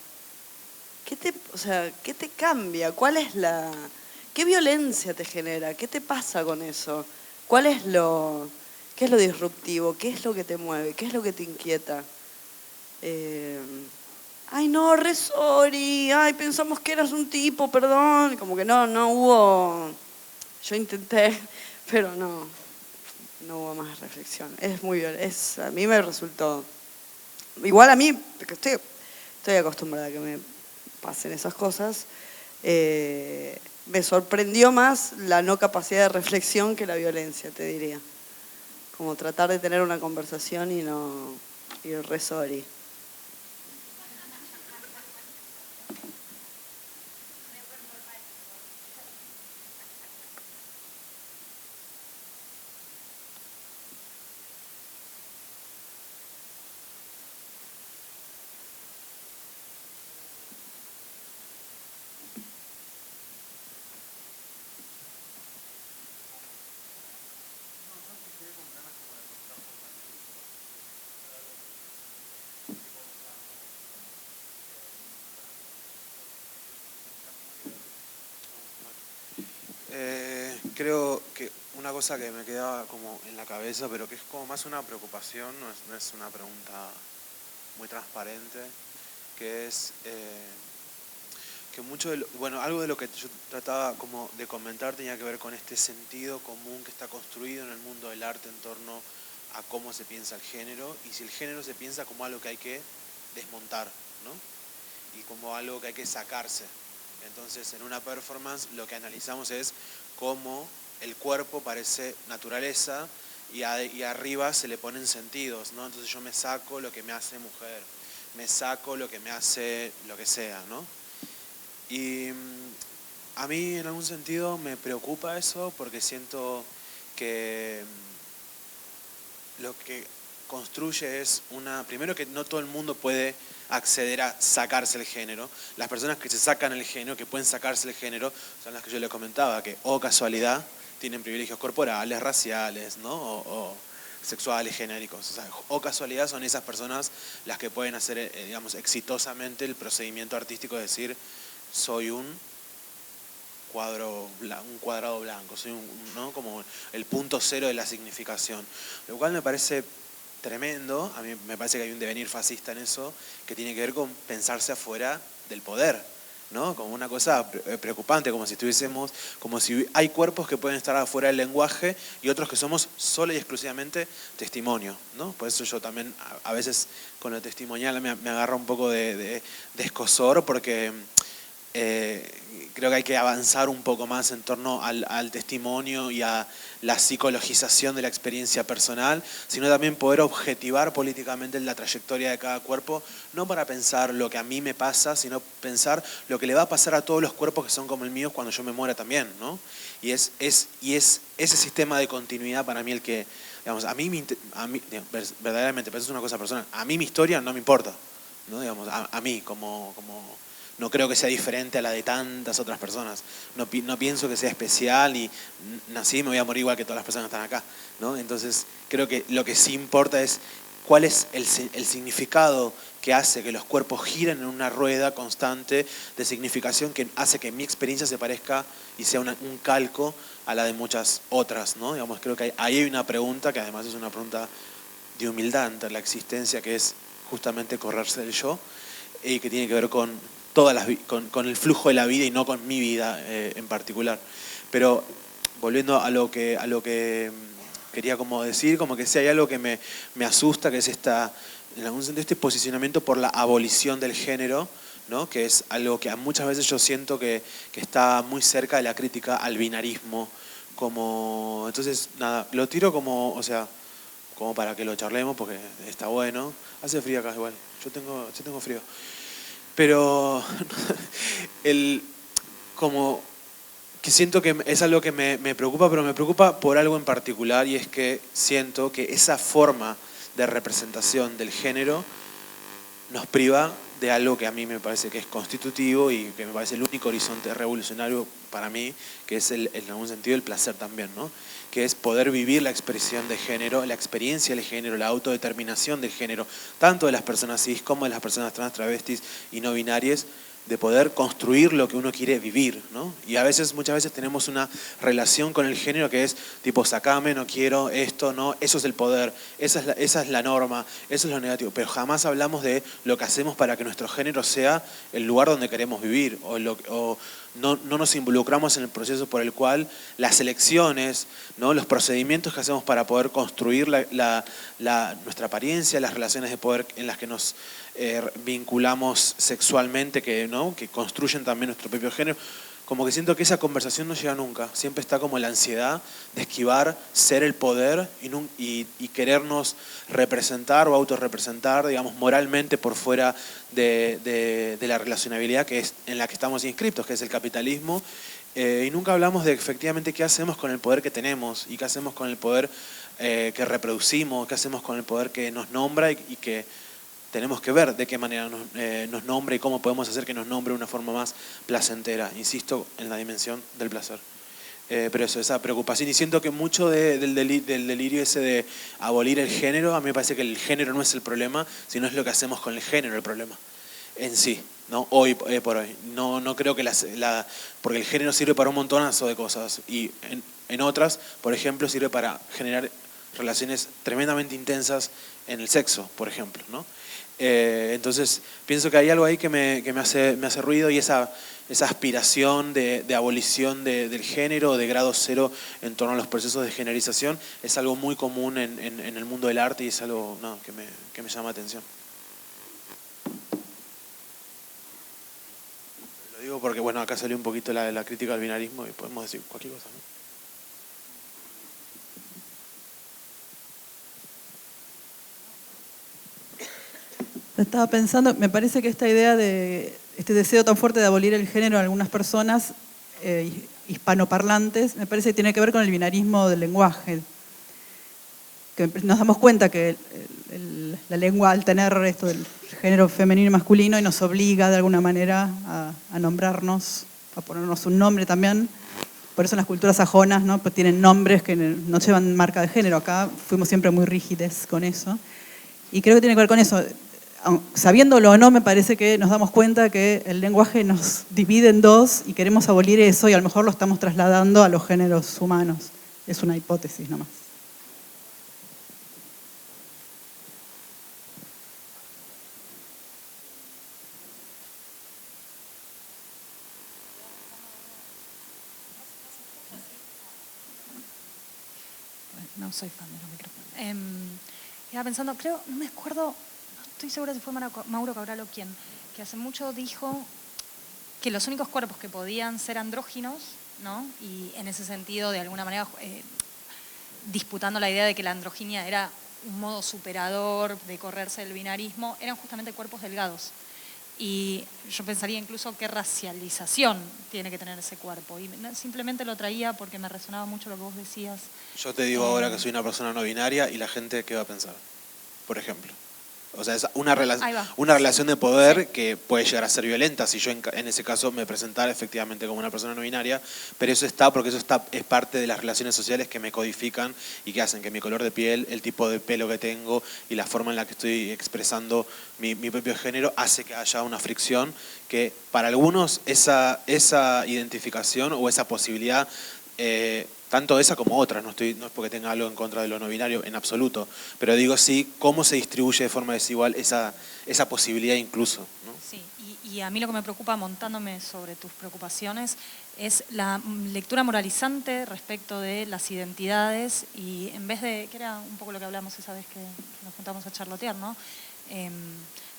¿Qué te cambia? ¿Cuál es qué violencia te genera? ¿Qué te pasa con eso? ¿Qué es lo disruptivo? ¿Qué es lo que te mueve? ¿Qué es lo que te inquieta? Ay, no, re sorry. Ay, pensamos que eras un tipo, perdón. Como que no hubo... Yo intenté, pero no hubo más reflexión. Es muy violento. A mí me resultó... Igual a mí, porque estoy acostumbrada a que me pasen esas cosas, me sorprendió más la no capacidad de reflexión que la violencia, te diría. Como tratar de tener una conversación y re sorry. Creo que una cosa que me quedaba como en la cabeza, pero que es como más una preocupación, no es una pregunta muy transparente, que es que mucho de bueno, algo de lo que yo trataba como de comentar tenía que ver con este sentido común que está construido en el mundo del arte en torno a cómo se piensa el género, y si el género se piensa como algo que hay que desmontar, ¿no? Y como algo que hay que sacarse. Entonces, en una performance lo que analizamos es cómo el cuerpo parece naturaleza y arriba se le ponen sentidos, ¿no? Entonces yo me saco lo que me hace mujer, me saco lo que me hace lo que sea, ¿no? Y a mí en algún sentido me preocupa eso porque siento que lo que construye es primero que no todo el mundo puede acceder a sacarse el género. Las personas que se sacan el género, que pueden sacarse el género, son las que yo les comentaba, que o casualidad tienen privilegios corporales, raciales, ¿no? o sexuales, genéricos. O sea, o casualidad son esas personas las que pueden hacer, digamos, exitosamente el procedimiento artístico de decir, soy un cuadrado blanco, soy ¿no? como el punto cero de la significación. Lo cual me parece tremendo, a mí me parece que hay un devenir fascista en eso, que tiene que ver con pensarse afuera del poder, ¿no? Como una cosa preocupante, como si hay cuerpos que pueden estar afuera del lenguaje y otros que somos solo y exclusivamente testimonio, ¿no? Por eso yo también a veces con lo testimonial me agarra un poco de escozor, porque creo que hay que avanzar un poco más en torno al testimonio y a la psicologización de la experiencia personal, sino también poder objetivar políticamente la trayectoria de cada cuerpo, no para pensar lo que a mí me pasa, sino pensar lo que le va a pasar a todos los cuerpos que son como el mío cuando yo me muera también, ¿no? Y es ese sistema de continuidad para mí el que, digamos, a mí verdaderamente, pero eso es una cosa personal, a mí mi historia no me importa, ¿no? Digamos, a mí como no creo que sea diferente a la de tantas otras personas. No pienso que sea especial y nací y me voy a morir igual que todas las personas que están acá, ¿no? Entonces creo que lo que sí importa es cuál es el significado que hace que los cuerpos giren en una rueda constante de significación que hace que mi experiencia se parezca y sea un calco a la de muchas otras, ¿no? Digamos, creo que ahí hay una pregunta que además es una pregunta de humildad ante la existencia, que es justamente correrse del yo, y que tiene que ver con con el flujo de la vida y no con mi vida en particular. Pero volviendo a lo que quería como decir, como que si hay algo que me asusta, que es en algún sentido este posicionamiento por la abolición del género, ¿no? Que es algo que muchas veces yo siento que está muy cerca de la crítica al binarismo. Entonces, nada, lo tiro como para que lo charlemos, porque está bueno. Hace frío acá igual, yo tengo frío. Pero como que siento que es algo que me preocupa, pero me preocupa por algo en particular, y es que siento que esa forma de representación del género nos priva de algo que a mí me parece que es constitutivo y que me parece el único horizonte revolucionario para mí, que es en algún sentido el placer también, ¿no? Que es poder vivir la expresión de género, la experiencia del género, la autodeterminación del género, tanto de las personas cis como de las personas trans, travestis y no binarias, de poder construir lo que uno quiere vivir, ¿no? Y muchas veces tenemos una relación con el género que es tipo, sacame, no quiero esto, no, eso es el poder, esa es la norma, eso es lo negativo, pero jamás hablamos de lo que hacemos para que nuestro género sea el lugar donde queremos vivir, o no nos involucramos en el proceso por el cual las elecciones, ¿no? Los procedimientos que hacemos para poder construir nuestra apariencia, las relaciones de poder en las que nos vinculamos sexualmente, que construyen también nuestro propio género. Como que siento que esa conversación no llega nunca. Siempre está como la ansiedad de esquivar ser el poder y querernos representar o autorrepresentar, digamos, moralmente por fuera de la relacionabilidad en la que estamos inscriptos, que es el capitalismo. Y nunca hablamos de efectivamente qué hacemos con el poder que tenemos y qué hacemos con el poder que reproducimos, qué hacemos con el poder que nos nombra y que tenemos que ver de qué manera nos nombra y cómo podemos hacer que nos nombre de una forma más placentera. Insisto en la dimensión del placer. Pero esa preocupación. Y siento que mucho del delirio ese de abolir el género, a mí me parece que el género no es el problema, sino es lo que hacemos con el género el problema en sí, ¿no? Hoy por hoy. No creo que porque el género sirve para un montonazo de cosas. Y en otras, por ejemplo, sirve para generar relaciones tremendamente intensas en el sexo, por ejemplo, ¿no? Entonces, pienso que hay algo ahí que me hace ruido, y esa aspiración de abolición del género, de grado cero en torno a los procesos de generización, es algo muy común en el mundo del arte, y es algo que me llama la atención. Lo digo porque, bueno, acá salió un poquito la crítica al binarismo y podemos decir cualquier cosa, ¿no? Estaba pensando, me parece que esta idea de este deseo tan fuerte de abolir el género en algunas personas hispanoparlantes, me parece que tiene que ver con el binarismo del lenguaje. Que nos damos cuenta que la lengua, al tener esto del género femenino y masculino, y nos obliga de alguna manera a nombrarnos, a ponernos un nombre también. Por eso en las culturas sajonas, ¿no?, pues tienen nombres que no llevan marca de género. Acá fuimos siempre muy rígides con eso. Y creo que tiene que ver con eso. Sabiéndolo o no, me parece que nos damos cuenta que el lenguaje nos divide en dos y queremos abolir eso, y a lo mejor lo estamos trasladando a los géneros humanos. Es una hipótesis nomás. No soy fan de los micrófonos. Estaba pensando, creo, no me acuerdo, no estoy segura si fue Mauro Cabral o quién, que hace mucho dijo que los únicos cuerpos que podían ser andróginos, ¿no?, y en ese sentido, de alguna manera, disputando la idea de que la androginia era un modo superador de correrse del binarismo, eran justamente cuerpos delgados. Y yo pensaría incluso qué racialización tiene que tener ese cuerpo. Y simplemente lo traía porque me resonaba mucho lo que vos decías. Yo te digo ahora que soy una persona no binaria, y la gente, ¿qué va a pensar? Por ejemplo. O sea, es una relación de poder que puede llegar a ser violenta si yo en ese caso me presentara efectivamente como una persona no binaria, pero eso es parte de las relaciones sociales que me codifican y que hacen que mi color de piel, el tipo de pelo que tengo y la forma en la que estoy expresando mi propio género hace que haya una fricción que para algunos esa identificación o esa posibilidad, tanto esa como otras, no es porque tenga algo en contra de lo no binario en absoluto, pero digo sí, cómo se distribuye de forma desigual esa posibilidad incluso, ¿no? Sí, y a mí lo que me preocupa, montándome sobre tus preocupaciones, es la lectura moralizante respecto de las identidades, y en vez de, que era un poco lo que hablamos esa vez que nos juntamos a charlotear, ¿no?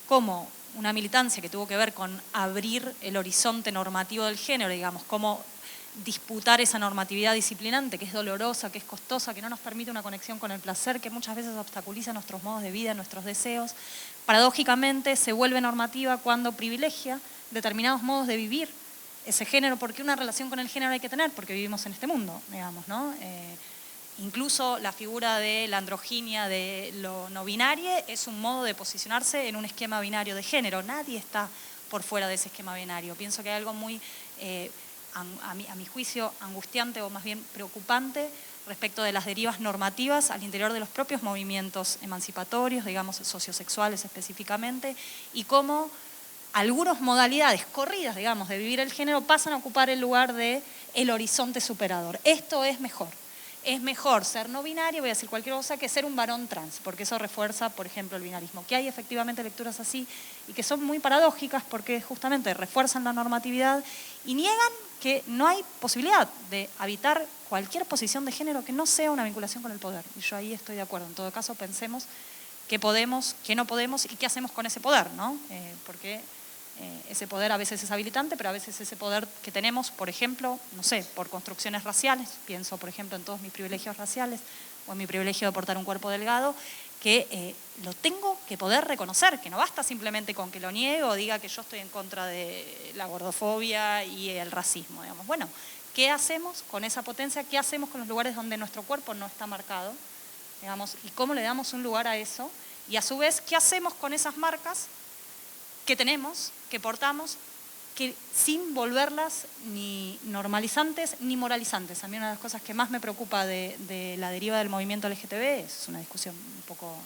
Como una militancia que tuvo que ver con abrir el horizonte normativo del género, digamos, cómo disputar esa normatividad disciplinante que es dolorosa, que es costosa, que no nos permite una conexión con el placer, que muchas veces obstaculiza nuestros modos de vida, nuestros deseos, paradójicamente se vuelve normativa cuando privilegia determinados modos de vivir ese género, porque una relación con el género hay que tener, porque vivimos en este mundo, digamos, ¿no? Incluso la figura de la androginia, de lo no binario, es un modo de posicionarse en un esquema binario de género. Nadie está por fuera de ese esquema binario. Pienso que hay algo muy... a mi juicio, angustiante o más bien preocupante respecto de las derivas normativas al interior de los propios movimientos emancipatorios, digamos, sociosexuales específicamente, y cómo algunas modalidades corridas, digamos, de vivir el género pasan a ocupar el lugar del horizonte superador. Esto es mejor. Es mejor ser no binario, voy a decir cualquier cosa, que ser un varón trans, porque eso refuerza, por ejemplo, el binarismo. Que hay efectivamente lecturas así y que son muy paradójicas porque justamente refuerzan la normatividad y niegan que no hay posibilidad de habitar cualquier posición de género que no sea una vinculación con el poder. Y yo ahí estoy de acuerdo. En todo caso, pensemos qué podemos, qué no podemos y qué hacemos con ese poder, ¿no? Porque ese poder a veces es habilitante, pero a veces ese poder que tenemos, por ejemplo, no sé, por construcciones raciales, pienso por ejemplo en todos mis privilegios raciales o en mi privilegio de portar un cuerpo delgado, que lo tengo que poder reconocer, que no basta simplemente con que lo niegue o diga que yo estoy en contra de la gordofobia y el racismo, digamos. Bueno, ¿qué hacemos con esa potencia? ¿Qué hacemos con los lugares donde nuestro cuerpo no está marcado? Digamos, ¿y cómo le damos un lugar a eso? Y a su vez, ¿qué hacemos con esas marcas que tenemos, que portamos, que sin volverlas ni normalizantes ni moralizantes? A mí una de las cosas que más me preocupa de la deriva del movimiento LGTB, es una discusión un poco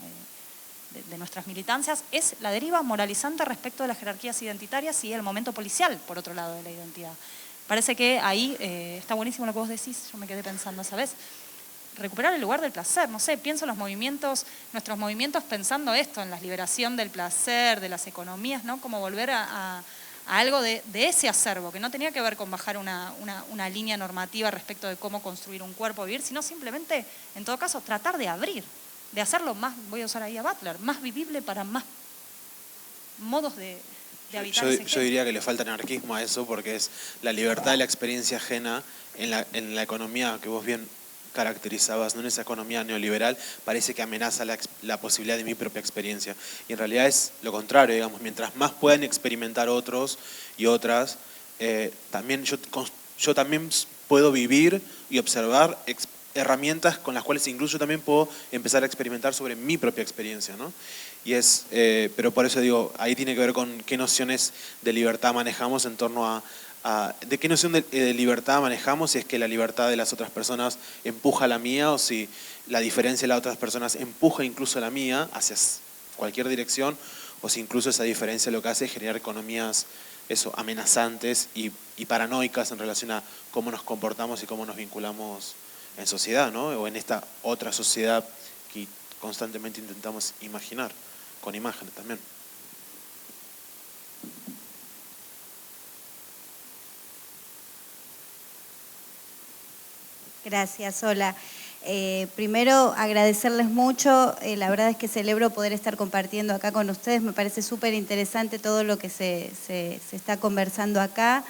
de nuestras militancias, es la deriva moralizante respecto de las jerarquías identitarias y el momento policial, por otro lado, de la identidad. Parece que ahí está buenísimo lo que vos decís, yo me quedé pensando esa vez, recuperar el lugar del placer. No sé, pienso en nuestros movimientos pensando esto, en la liberación del placer, de las economías, ¿no? Como volver a algo de ese acervo, que no tenía que ver con bajar una línea normativa respecto de cómo construir un cuerpo, vivir, sino simplemente, en todo caso, tratar de abrir, de hacerlo más, voy a usar ahí a Butler, más vivible para más modos de habitar ese Yo diría que le falta anarquismo a eso, porque es la libertad de la experiencia ajena en la economía que vos bien caracterizabas, ¿no? En esa economía neoliberal parece que amenaza la posibilidad de mi propia experiencia. Y en realidad es lo contrario, digamos, mientras más puedan experimentar otros y otras, también yo también puedo vivir y observar herramientas con las cuales incluso también puedo empezar a experimentar sobre mi propia experiencia, ¿no? Y pero por eso digo, ahí tiene que ver con qué nociones de libertad manejamos en torno a de qué noción de libertad manejamos, si es que la libertad de las otras personas empuja a la mía o si la diferencia de las otras personas empuja incluso a la mía hacia cualquier dirección, o si incluso esa diferencia lo que hace es generar economías amenazantes y paranoicas en relación a cómo nos comportamos y cómo nos vinculamos en sociedad, ¿no? O en esta otra sociedad que constantemente intentamos imaginar, con imágenes también. Gracias, hola. Primero agradecerles mucho, la verdad es que celebro poder estar compartiendo acá con ustedes, me parece súper interesante todo lo que se está conversando acá.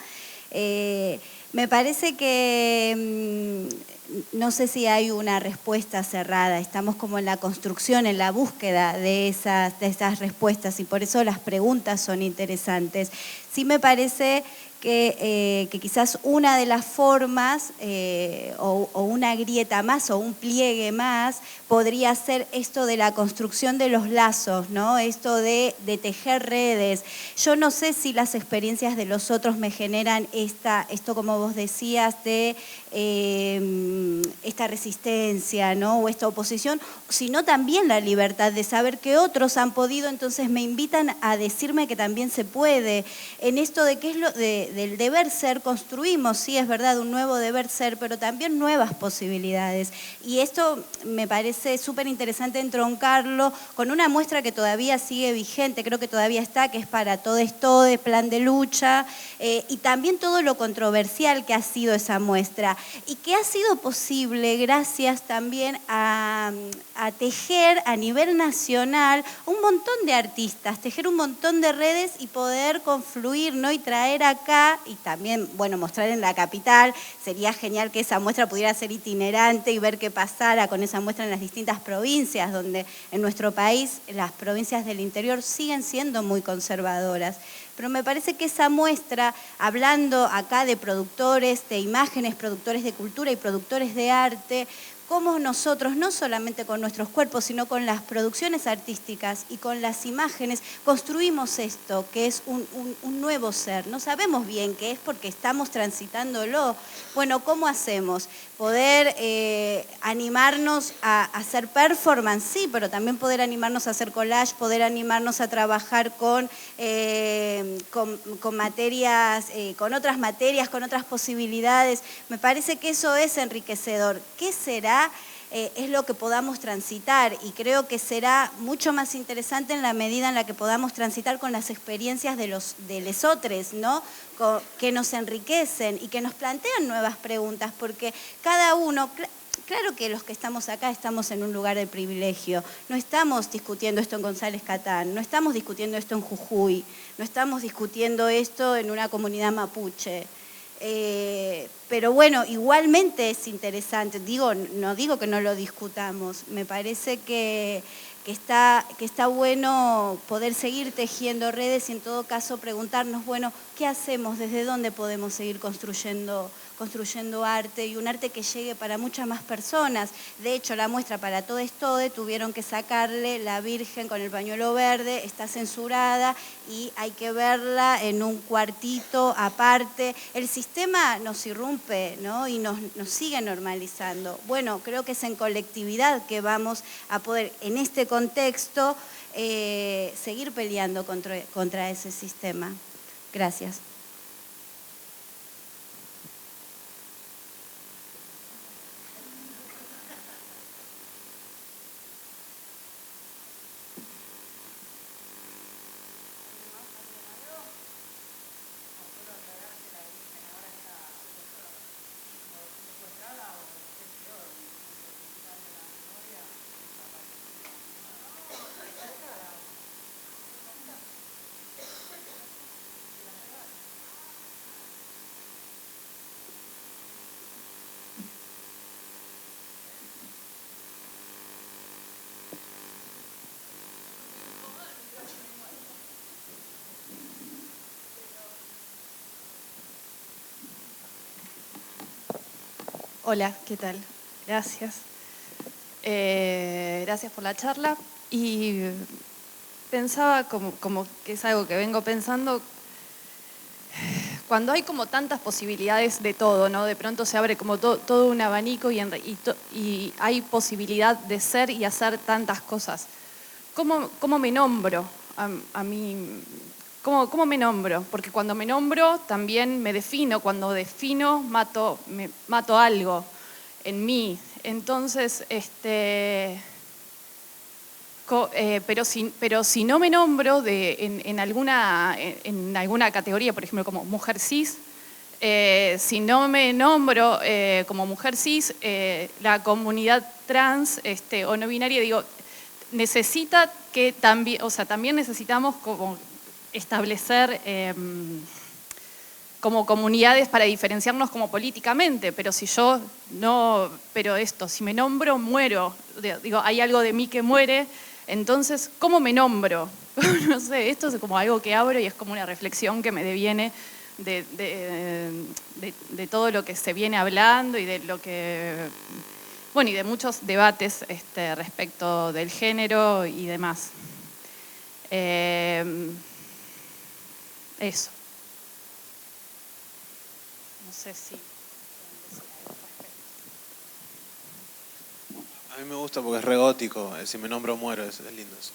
Me parece que no sé si hay una respuesta cerrada, estamos como en la construcción, en la búsqueda de esas respuestas y por eso las preguntas son interesantes. Sí me parece que quizás una de las formas o una grieta más o un pliegue más podría ser esto de la construcción de los lazos, ¿no? Esto de tejer redes. Yo no sé si las experiencias de los otros me generan esto como vos decías, de esta resistencia, ¿no? O esta oposición, sino también la libertad de saber que otros han podido, entonces me invitan a decirme que también se puede. En esto de qué es lo del deber ser, construimos, sí es verdad, un nuevo deber ser, pero también nuevas posibilidades. Y esto me parece súper interesante entroncarlo con una muestra que todavía sigue vigente, creo que todavía está, que es para todo de plan de lucha, y también todo lo controversial que ha sido esa muestra, y que ha sido posible gracias también a tejer a nivel nacional un montón de artistas, tejer un montón de redes y poder confluir, ¿no? Y traer acá, y también, bueno, mostrar en la capital. Sería genial que esa muestra pudiera ser itinerante y ver qué pasara con esa muestra en las distintas provincias, donde en nuestro país las provincias del interior siguen siendo muy conservadoras. Pero me parece que esa muestra, hablando acá de productores de imágenes, productores de cultura y productores de arte, cómo nosotros, no solamente con nuestros cuerpos, sino con las producciones artísticas y con las imágenes, construimos esto, que es un nuevo ser. No sabemos bien qué es porque estamos transitándolo. Bueno, ¿cómo hacemos? Poder animarnos a hacer performance, sí, pero también poder animarnos a hacer collage, poder animarnos a trabajar con materias, con otras materias, con otras posibilidades. Me parece que eso es enriquecedor. ¿Qué será? Es lo que podamos transitar y creo que será mucho más interesante en la medida en la que podamos transitar con las experiencias de lesotres, ¿no? Que nos enriquecen y que nos plantean nuevas preguntas, porque cada uno... Claro que los que estamos acá estamos en un lugar de privilegio, no estamos discutiendo esto en González Catán, no estamos discutiendo esto en Jujuy, no estamos discutiendo esto en una comunidad mapuche. Pero bueno, igualmente es interesante, no digo que no lo discutamos, me parece que está bueno poder seguir tejiendo redes y en todo caso preguntarnos, bueno, ¿qué hacemos? ¿Desde dónde podemos seguir construyendo arte y un arte que llegue para muchas más personas? De hecho, la muestra para Todo es Todo tuvieron que sacarle la Virgen con el pañuelo verde, está censurada y hay que verla en un cuartito aparte. El sistema nos irrumpe, ¿no? Y nos sigue normalizando. Bueno, creo que es en colectividad que vamos a poder, en este contexto, seguir peleando contra ese sistema. Gracias. Hola, ¿qué tal? Gracias. Gracias por la charla. Y pensaba, como que es algo que vengo pensando, cuando hay como tantas posibilidades de todo, ¿no? De pronto se abre como todo un abanico y hay posibilidad de ser y hacer tantas cosas. ¿Cómo me nombro a mí? ¿Cómo me nombro? Porque cuando me nombro también me defino. Cuando defino mato algo en mí. Entonces, pero si no me nombro en alguna categoría, por ejemplo, como mujer cis, si no me nombro como mujer cis, la comunidad trans o no binaria, digo, necesita que también, o sea, también necesitamos como establecer como comunidades para diferenciarnos como políticamente, pero si yo no, si me nombro, muero. Digo, hay algo de mí que muere, entonces, ¿cómo me nombro? No sé, esto es como algo que abro y es como una reflexión que me deviene de todo lo que se viene hablando y de lo que, bueno, y de muchos debates respecto del género y demás. Eso. No sé si... A mí me gusta porque es re gótico, si me nombro muero, es lindo eso.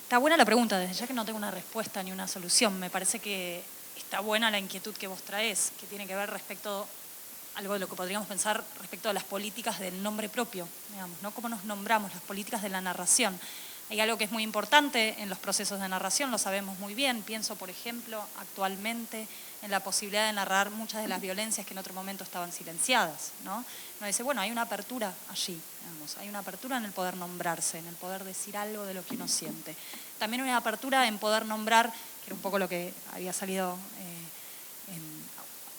Está buena la pregunta, desde ya que no tengo una respuesta ni una solución. Me parece que está buena la inquietud que vos traes, que tiene que ver respecto a algo de lo que podríamos pensar respecto a las políticas del nombre propio, digamos, ¿no? Cómo nos nombramos, las políticas de la narración. Hay algo que es muy importante en los procesos de narración, lo sabemos muy bien. Pienso, por ejemplo, actualmente en la posibilidad de narrar muchas de las violencias que en otro momento estaban silenciadas, ¿no? Uno dice, bueno, hay una apertura allí, digamos, hay una apertura en el poder nombrarse, en el poder decir algo de lo que uno siente. También una apertura en poder nombrar, que era un poco lo que había salido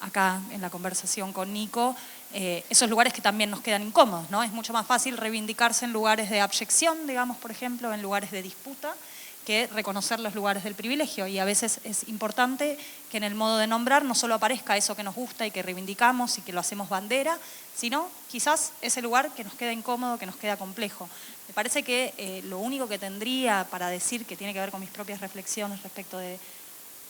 acá en la conversación con Nico, esos lugares que también nos quedan incómodos, ¿no? Es mucho más fácil reivindicarse en lugares de abyección, digamos, por ejemplo, en lugares de disputa, que reconocer los lugares del privilegio. Y a veces es importante que en el modo de nombrar no solo aparezca eso que nos gusta y que reivindicamos y que lo hacemos bandera, sino quizás ese lugar que nos queda incómodo, que nos queda complejo. Me parece que lo único que tendría para decir, que tiene que ver con mis propias reflexiones respecto de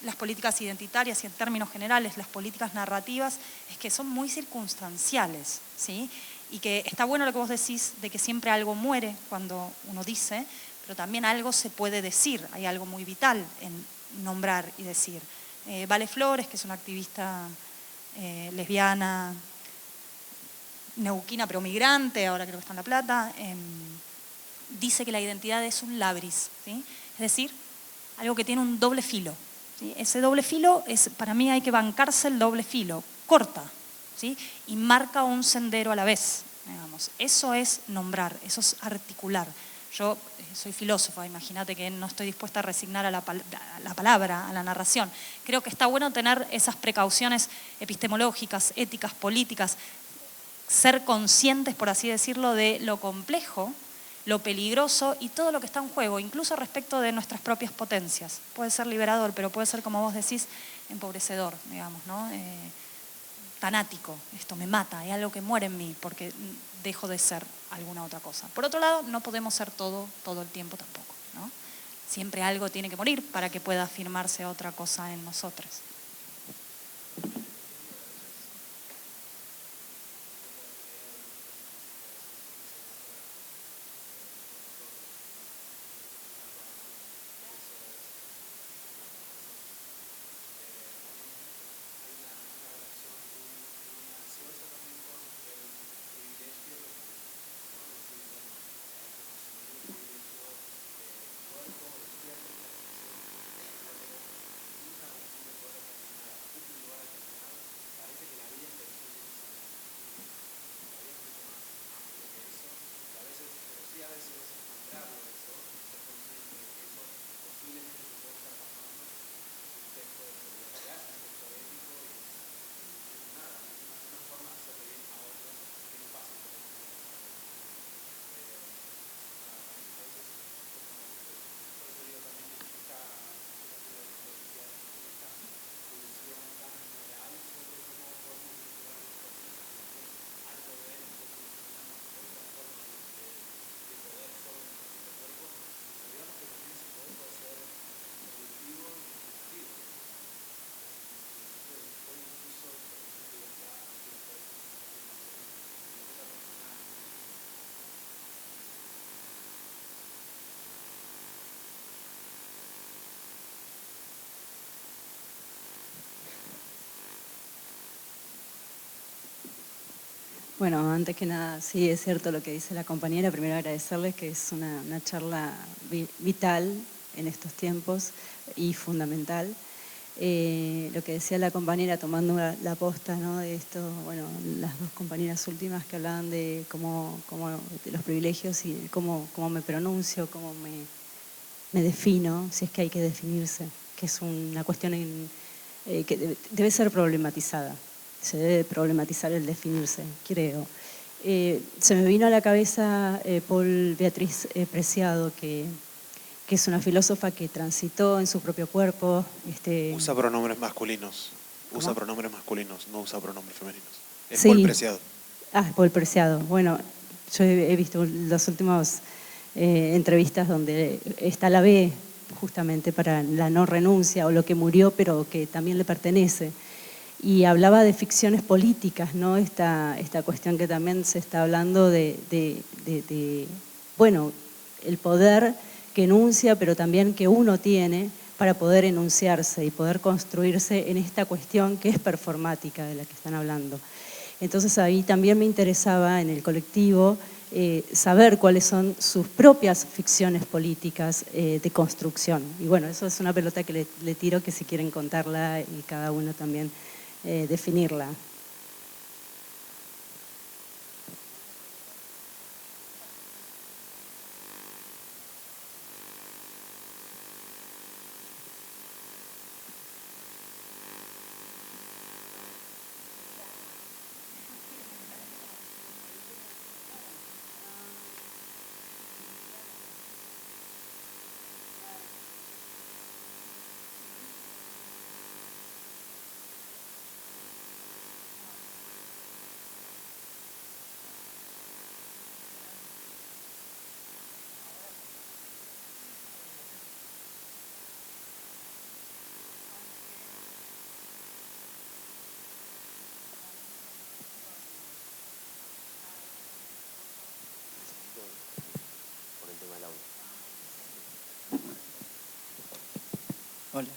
las políticas identitarias y en términos generales las políticas narrativas, es que son muy circunstanciales, ¿sí? Y que está bueno lo que vos decís de que siempre algo muere cuando uno dice, pero también algo se puede decir, hay algo muy vital en nombrar y decir. Vale Flores, que es una activista lesbiana, neuquina pero migrante, ahora creo que está en La Plata, dice que la identidad es un labris, ¿sí? Es decir, algo que tiene un doble filo. ¿Sí? Ese doble filo, para mí hay que bancarse el doble filo, corta, ¿sí? Y marca un sendero a la vez, digamos. Eso es nombrar, eso es articular. Yo soy filósofa, imagínate que no estoy dispuesta a resignar a la palabra, a la narración. Creo que está bueno tener esas precauciones epistemológicas, éticas, políticas, ser conscientes, por así decirlo, de lo complejo, lo peligroso y todo lo que está en juego, incluso respecto de nuestras propias potencias. Puede ser liberador, pero puede ser, como vos decís, empobrecedor, digamos, ¿no? Tanático, esto me mata, hay algo que muere en mí porque dejo de ser alguna otra cosa. Por otro lado, no podemos ser todo el tiempo tampoco, ¿no? Siempre algo tiene que morir para que pueda afirmarse otra cosa en nosotros. Bueno, antes que nada, sí, es cierto lo que dice la compañera. Primero agradecerles que es una charla vital en estos tiempos y fundamental. Lo que decía la compañera, tomando la posta, ¿no?, de esto, bueno, las dos compañeras últimas que hablaban de cómo de los privilegios y cómo me pronuncio, cómo me defino, si es que hay que definirse, que es una cuestión que debe ser problematizada. Se debe problematizar el definirse, creo. Se me vino a la cabeza Paul Beatriz Preciado, que es una filósofa que transitó en su propio cuerpo. Usa pronombres masculinos. Usa ¿Cómo? pronombres masculinos, no usa pronombres femeninos. Es Sí. Paul Preciado. Paul Preciado. Bueno, yo he visto las últimas entrevistas donde está la B, justamente para la no renuncia, o lo que murió pero que también le pertenece. Y hablaba de ficciones políticas, ¿no? Esta cuestión que también se está hablando bueno, el poder que enuncia, pero también que uno tiene para poder enunciarse y poder construirse en esta cuestión que es performática de la que están hablando. Entonces ahí también me interesaba en el colectivo saber cuáles son sus propias ficciones políticas de construcción. Y bueno, eso es una pelota que le tiro, que si quieren contarla y cada uno también definirla. Hola.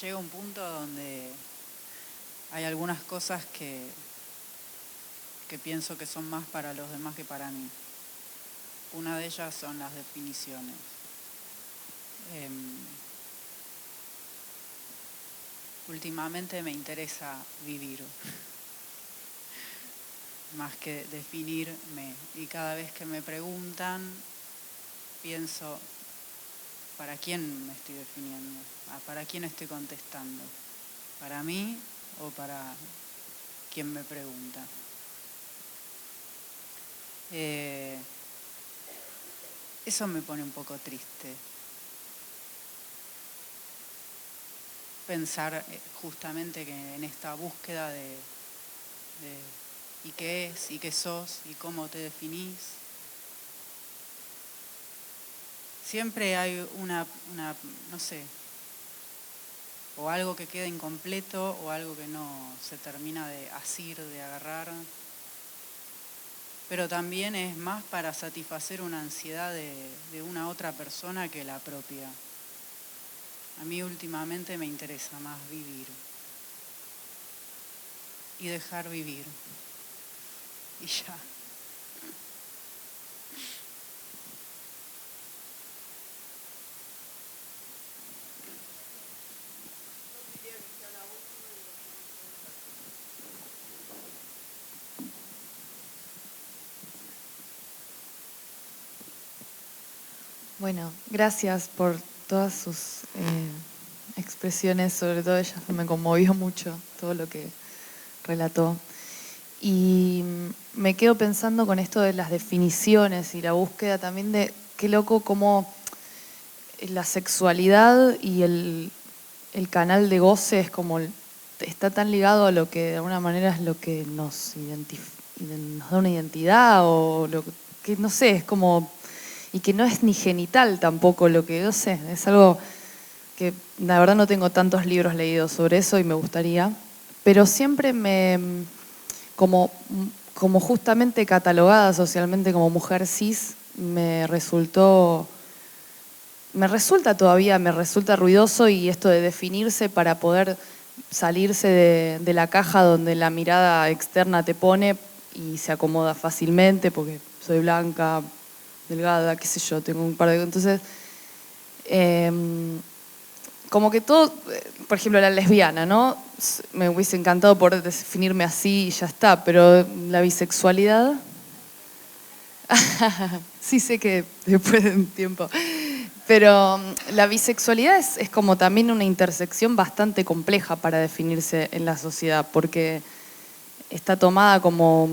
Llega un punto donde hay algunas cosas que pienso que son más para los demás que para mí. Una de ellas son las definiciones. Últimamente me interesa vivir, más que definirme. Y cada vez que me preguntan, pienso, ¿para quién me estoy definiendo? ¿Para quién estoy contestando? ¿Para mí o para quien me pregunta? Eso me pone un poco triste. Pensar justamente que en esta búsqueda de ¿y qué es? ¿Y qué sos? ¿Y cómo te definís? Siempre hay una, no sé, o algo que queda incompleto o algo que no se termina de asir, de agarrar. Pero también es más para satisfacer una ansiedad de una otra persona que la propia. A mí últimamente me interesa más vivir y dejar vivir. Y ya. Bueno, gracias por todas sus expresiones, sobre todo ella me conmovió mucho todo lo que relató. Y me quedo pensando con esto de las definiciones y la búsqueda también de qué loco cómo la sexualidad y el canal de goce es como está tan ligado a lo que de alguna manera es lo que nos da una identidad, o lo que no sé, es como, y que no es ni genital tampoco, lo que yo sé, es algo que la verdad no tengo tantos libros leídos sobre eso y me gustaría, pero siempre como justamente catalogada socialmente como mujer cis, me resulta ruidoso, y esto de definirse para poder salirse de la caja donde la mirada externa te pone y se acomoda fácilmente porque soy blanca, delgada, qué sé yo, tengo un par de... Entonces, como que todo, por ejemplo, la lesbiana, ¿no? Me hubiese encantado poder definirme así y ya está, pero la bisexualidad... Sí, sé que después de un tiempo... Pero la bisexualidad es como también una intersección bastante compleja para definirse en la sociedad, porque está tomada como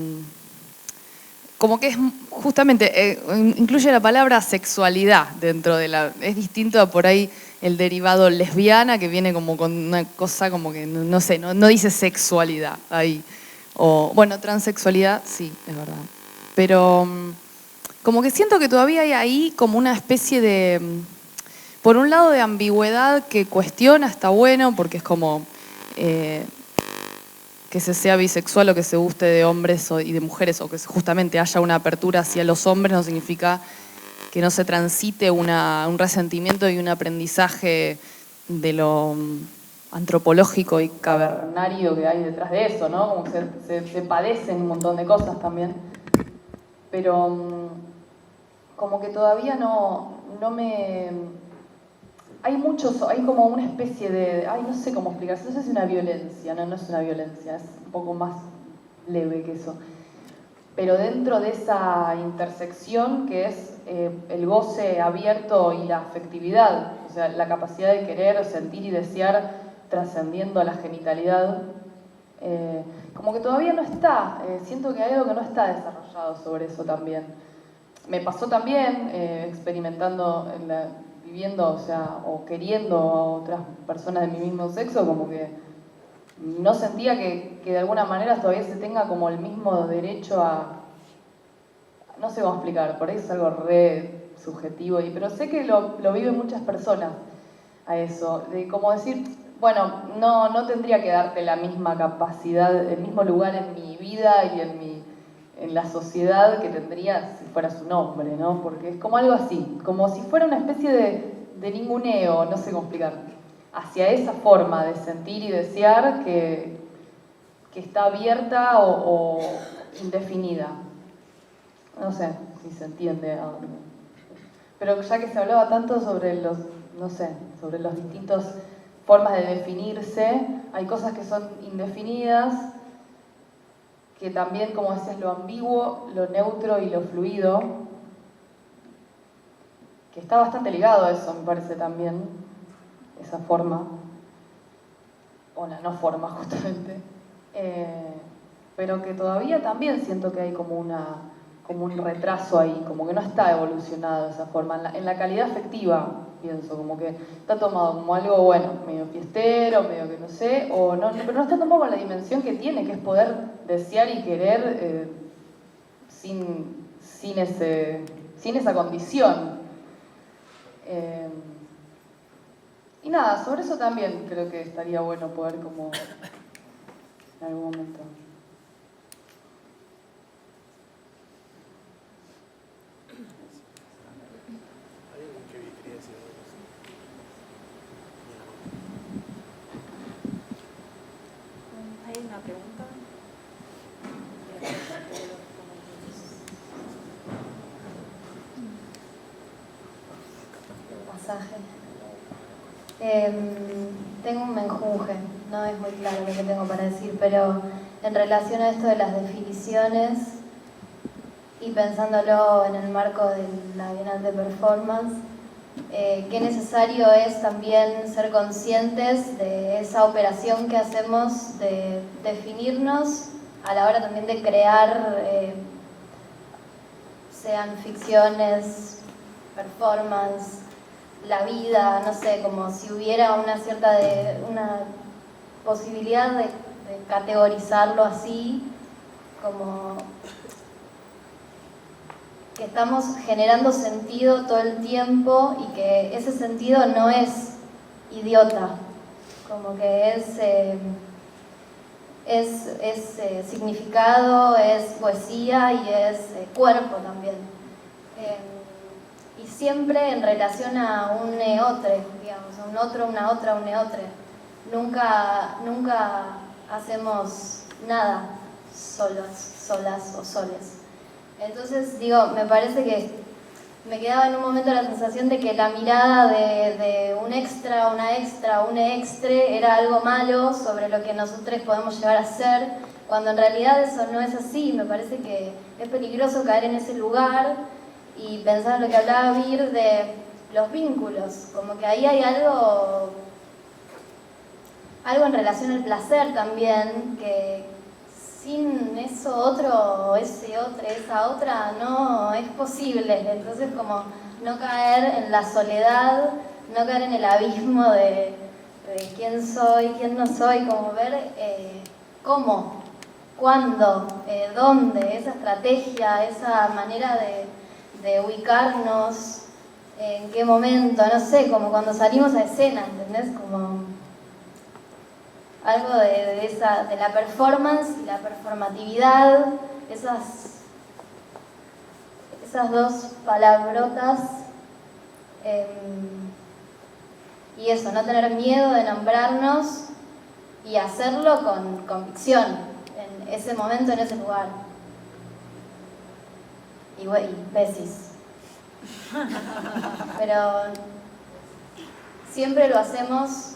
que es justamente, incluye la palabra sexualidad dentro de la... Es distinto a por ahí el derivado lesbiana, que viene como con una cosa como que, no sé, no dice sexualidad ahí. O, bueno, transexualidad, sí, es verdad. Pero como que siento que todavía hay ahí como una especie de, por un lado, de ambigüedad que cuestiona, está bueno, porque es como que se sea bisexual o que se guste de hombres y de mujeres, o que justamente haya una apertura hacia los hombres, no significa que no se transite un resentimiento y un aprendizaje de lo antropológico y cavernario que hay detrás de eso, ¿no? Como que se padecen un montón de cosas también. Pero como que todavía no me... hay como una especie de... no sé cómo explicarse, no sé si es una violencia, no es una violencia, es un poco más leve que eso. Pero dentro de esa intersección que es el goce abierto y la afectividad, o sea, la capacidad de querer, sentir y desear trascendiendo a la genitalidad, como que todavía no está, siento que hay algo que no está desarrollado sobre eso también. Me pasó también experimentando, viviendo, o sea, o queriendo a otras personas de mi mismo sexo, como que no sentía que de alguna manera todavía se tenga como el mismo derecho a... No sé cómo explicar, por ahí es algo re subjetivo, pero sé que lo viven muchas personas a eso, de como decir, bueno, no tendría que darte la misma capacidad, el mismo lugar en mi vida y en la sociedad que tendría si fueras un hombre, ¿no? Porque es como algo así, como si fuera una especie de ninguneo, no sé cómo explicar, hacia esa forma de sentir y desear que está abierta o indefinida. No sé si se entiende. Pero ya que se hablaba tanto sobre los, no sé, sobre las distintas formas de definirse, hay cosas que son indefinidas, que también, como decías, lo ambiguo, lo neutro y lo fluido, que está bastante ligado a eso, me parece también, esa forma, o la no forma justamente, pero que todavía también siento que hay como un retraso ahí, como que no está evolucionado esa forma, en la calidad afectiva, pienso, como que está tomado como algo, bueno, medio fiestero, medio que no sé, o no, pero no está tomado con la dimensión que tiene, que es poder desear y querer sin esa condición. Y nada, sobre eso también creo que estaría bueno poder como en algún momento. ¿Hay una pregunta? Pasaje. Tengo un menjunje, no es muy claro lo que tengo para decir, pero en relación a esto de las definiciones y pensándolo en el marco de la Bienal de Performance, qué necesario es también ser conscientes de esa operación que hacemos de definirnos a la hora también de crear, sean ficciones, performance, la vida, no sé, como si hubiera una posibilidad de categorizarlo así, como que estamos generando sentido todo el tiempo y que ese sentido no es idiota, como que es significado, es poesía y es cuerpo también. Y siempre en relación a un neotre, digamos, a un otro, una otra, un neotre. nunca hacemos nada solas o soles. Entonces, digo, me parece que me quedaba en un momento la sensación de que la mirada de un extra, una extra, un extre era algo malo sobre lo que nosotros podemos llegar a ser, cuando en realidad eso no es así. Me parece que es peligroso caer en ese lugar y pensar en lo que hablaba Vir de los vínculos, como que ahí hay algo en relación al placer también, que sin eso otro, ese otro, esa otra, no es posible. Entonces, como no caer en la soledad, no caer en el abismo de quién soy, quién no soy, como ver cómo, cuándo, dónde, esa estrategia, esa manera de ubicarnos, en qué momento, no sé, como cuando salimos a escena, ¿entendés? Como algo de la performance y la performatividad, esas dos palabrotas, y eso, no tener miedo de nombrarnos y hacerlo con convicción, en ese momento, en ese lugar. Y besis. Pero siempre lo hacemos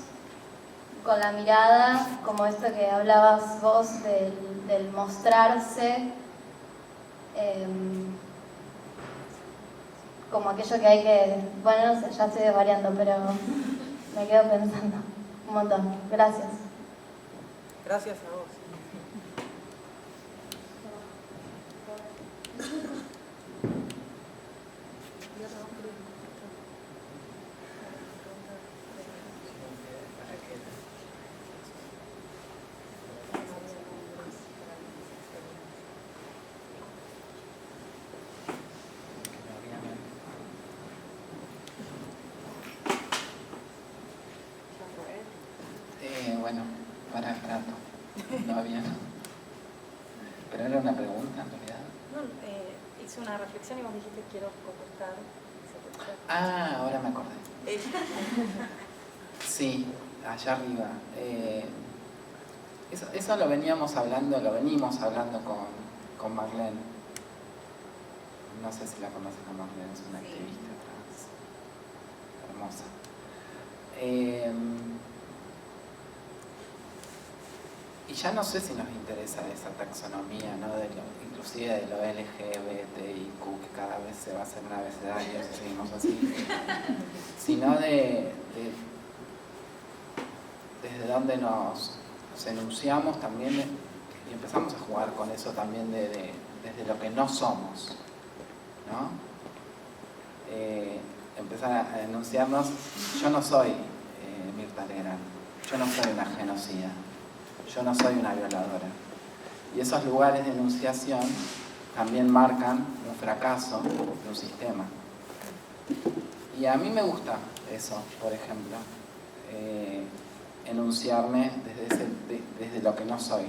con la mirada, como esto que hablabas vos del mostrarse, como aquello que hay que, bueno, no sé, ya estoy desvariando, pero me quedo pensando un montón. Gracias. Gracias a vos. Bueno, para el rato. No había. Pero era una pregunta en realidad. No, hice una reflexión y vos dijiste quiero contestar. Ahora me acordé. Sí, allá arriba. Eso lo venimos hablando con Marlene. No sé si la conocen a Marlene, es una activista trans hermosa. Y ya no sé si nos interesa esa taxonomía, ¿no? Inclusive de lo LGBTIQ, que cada vez se va a hacer un abecedario si seguimos así, sino desde donde nos enunciamos también y empezamos a jugar con eso también desde lo que no somos, ¿no? Empezar a enunciarnos, yo no soy Mirta Legrand, yo no soy una genocida, yo no soy una violadora. Y esos lugares de enunciación también marcan un fracaso de un sistema. Y a mí me gusta eso, por ejemplo, enunciarme desde lo que no soy.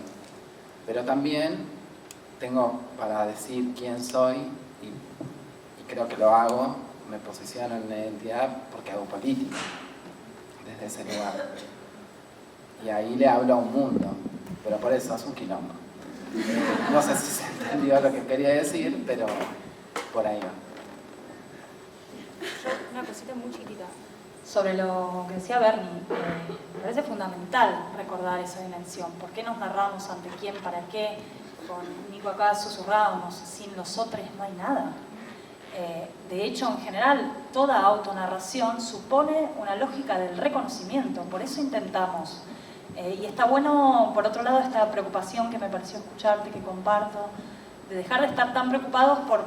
Pero también tengo para decir quién soy, y creo que lo hago, me posiciono en una identidad porque hago política desde ese lugar. Y ahí le hablo a un mundo, pero por eso es un quilombo. No sé si se entendió lo que quería decir, pero por ahí va. Una cosita muy chiquitita. Sobre lo que decía Bernie, me parece fundamental recordar esa dimensión. ¿Por qué nos narramos ante quién, para qué? Con Nico acá susurrábamos, sin los otros no hay nada. De hecho, en general, toda autonarración supone una lógica del reconocimiento, por eso intentamos. Y está bueno, por otro lado, esta preocupación que me pareció escucharte, que comparto, de dejar de estar tan preocupados por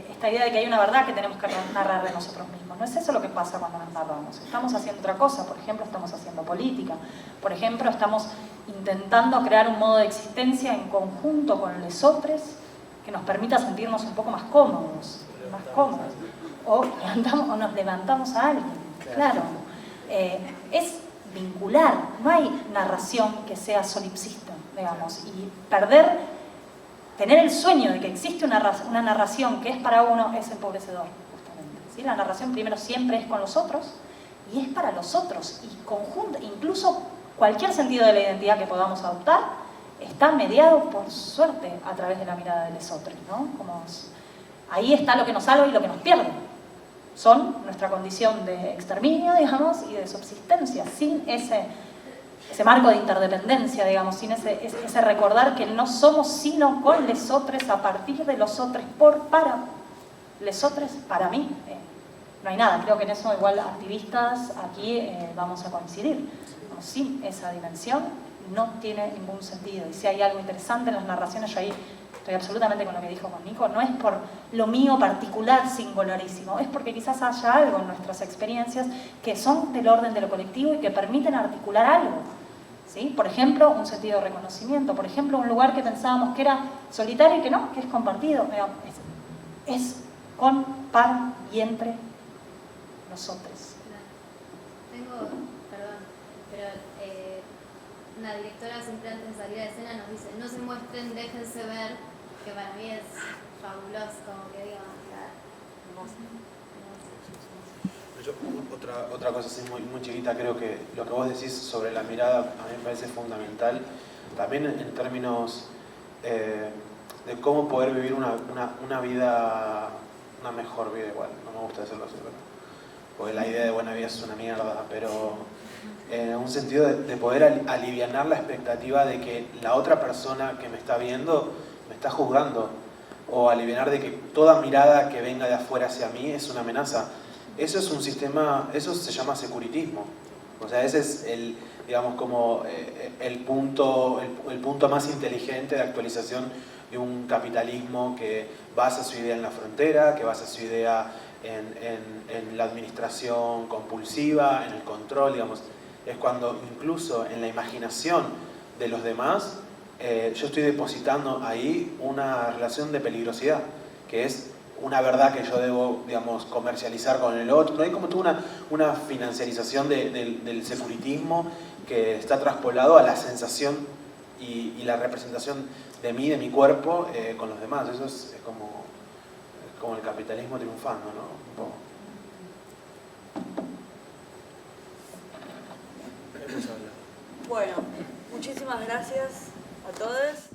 esta idea de que hay una verdad que tenemos que narrar de nosotros mismos. No es eso lo que pasa cuando nos narramos. Estamos haciendo otra cosa, por ejemplo, estamos haciendo política. Por ejemplo, estamos intentando crear un modo de existencia en conjunto con lesotres que nos permita sentirnos un poco más cómodos. O nos levantamos a alguien. Claro. Es vincular, no hay narración que sea solipsista, digamos, y tener el sueño de que existe una narración que es para uno es empobrecedor, justamente. ¿Sí? La narración primero siempre es con los otros y es para los otros, y incluso cualquier sentido de la identidad que podamos adoptar está mediado, por suerte, a través de la mirada de lesotres, ¿no? Ahí está lo que nos salva y lo que nos pierde. Son nuestra condición de exterminio, digamos, y de subsistencia. Sin ese marco de interdependencia, digamos, sin ese recordar que no somos sino con lesotres, a partir de los otros, para lesotres, para mí. No hay nada, creo que en eso igual activistas aquí vamos a coincidir. Sin esa dimensión no tiene ningún sentido. Y si hay algo interesante en las narraciones, yo ahí estoy absolutamente con lo que dijo con Nico, no es por lo mío particular, singularísimo, es porque quizás haya algo en nuestras experiencias que son del orden de lo colectivo y que permiten articular algo. ¿Sí? Por ejemplo, un sentido de reconocimiento, por ejemplo, un lugar que pensábamos que era solitario y que no, que es compartido. Es con, para y entre nosotros. Perdón, pero una directora siempre antes de salir a escena nos dice: no se muestren, déjense ver, que para mí es fabuloso, como que digo, Otra cosa así muy chiquita, creo que lo que vos decís sobre la mirada a mí me parece fundamental, también en términos de cómo poder vivir una vida, una mejor vida igual, no me gusta decirlo así, porque la idea de buena vida es una mierda, pero en un sentido de poder alivianar la expectativa de que la otra persona que me está viendo me está juzgando, o alivianar de que toda mirada que venga de afuera hacia mí es una amenaza. Eso es un sistema, eso se llama securitismo. O sea, ese es digamos, como el punto más inteligente de actualización de un capitalismo que basa su idea en la frontera, que basa su idea en la administración compulsiva, en el control, digamos. Es cuando incluso en la imaginación de los demás, yo estoy depositando ahí una relación de peligrosidad, que es una verdad que yo debo, digamos, comercializar con el otro. No hay como toda una financiarización del securitismo que está traspolado a la sensación y la representación de mí, de mi cuerpo, con los demás. Eso es como el capitalismo triunfando, ¿no? Un poco. Bueno, muchísimas gracias a todos.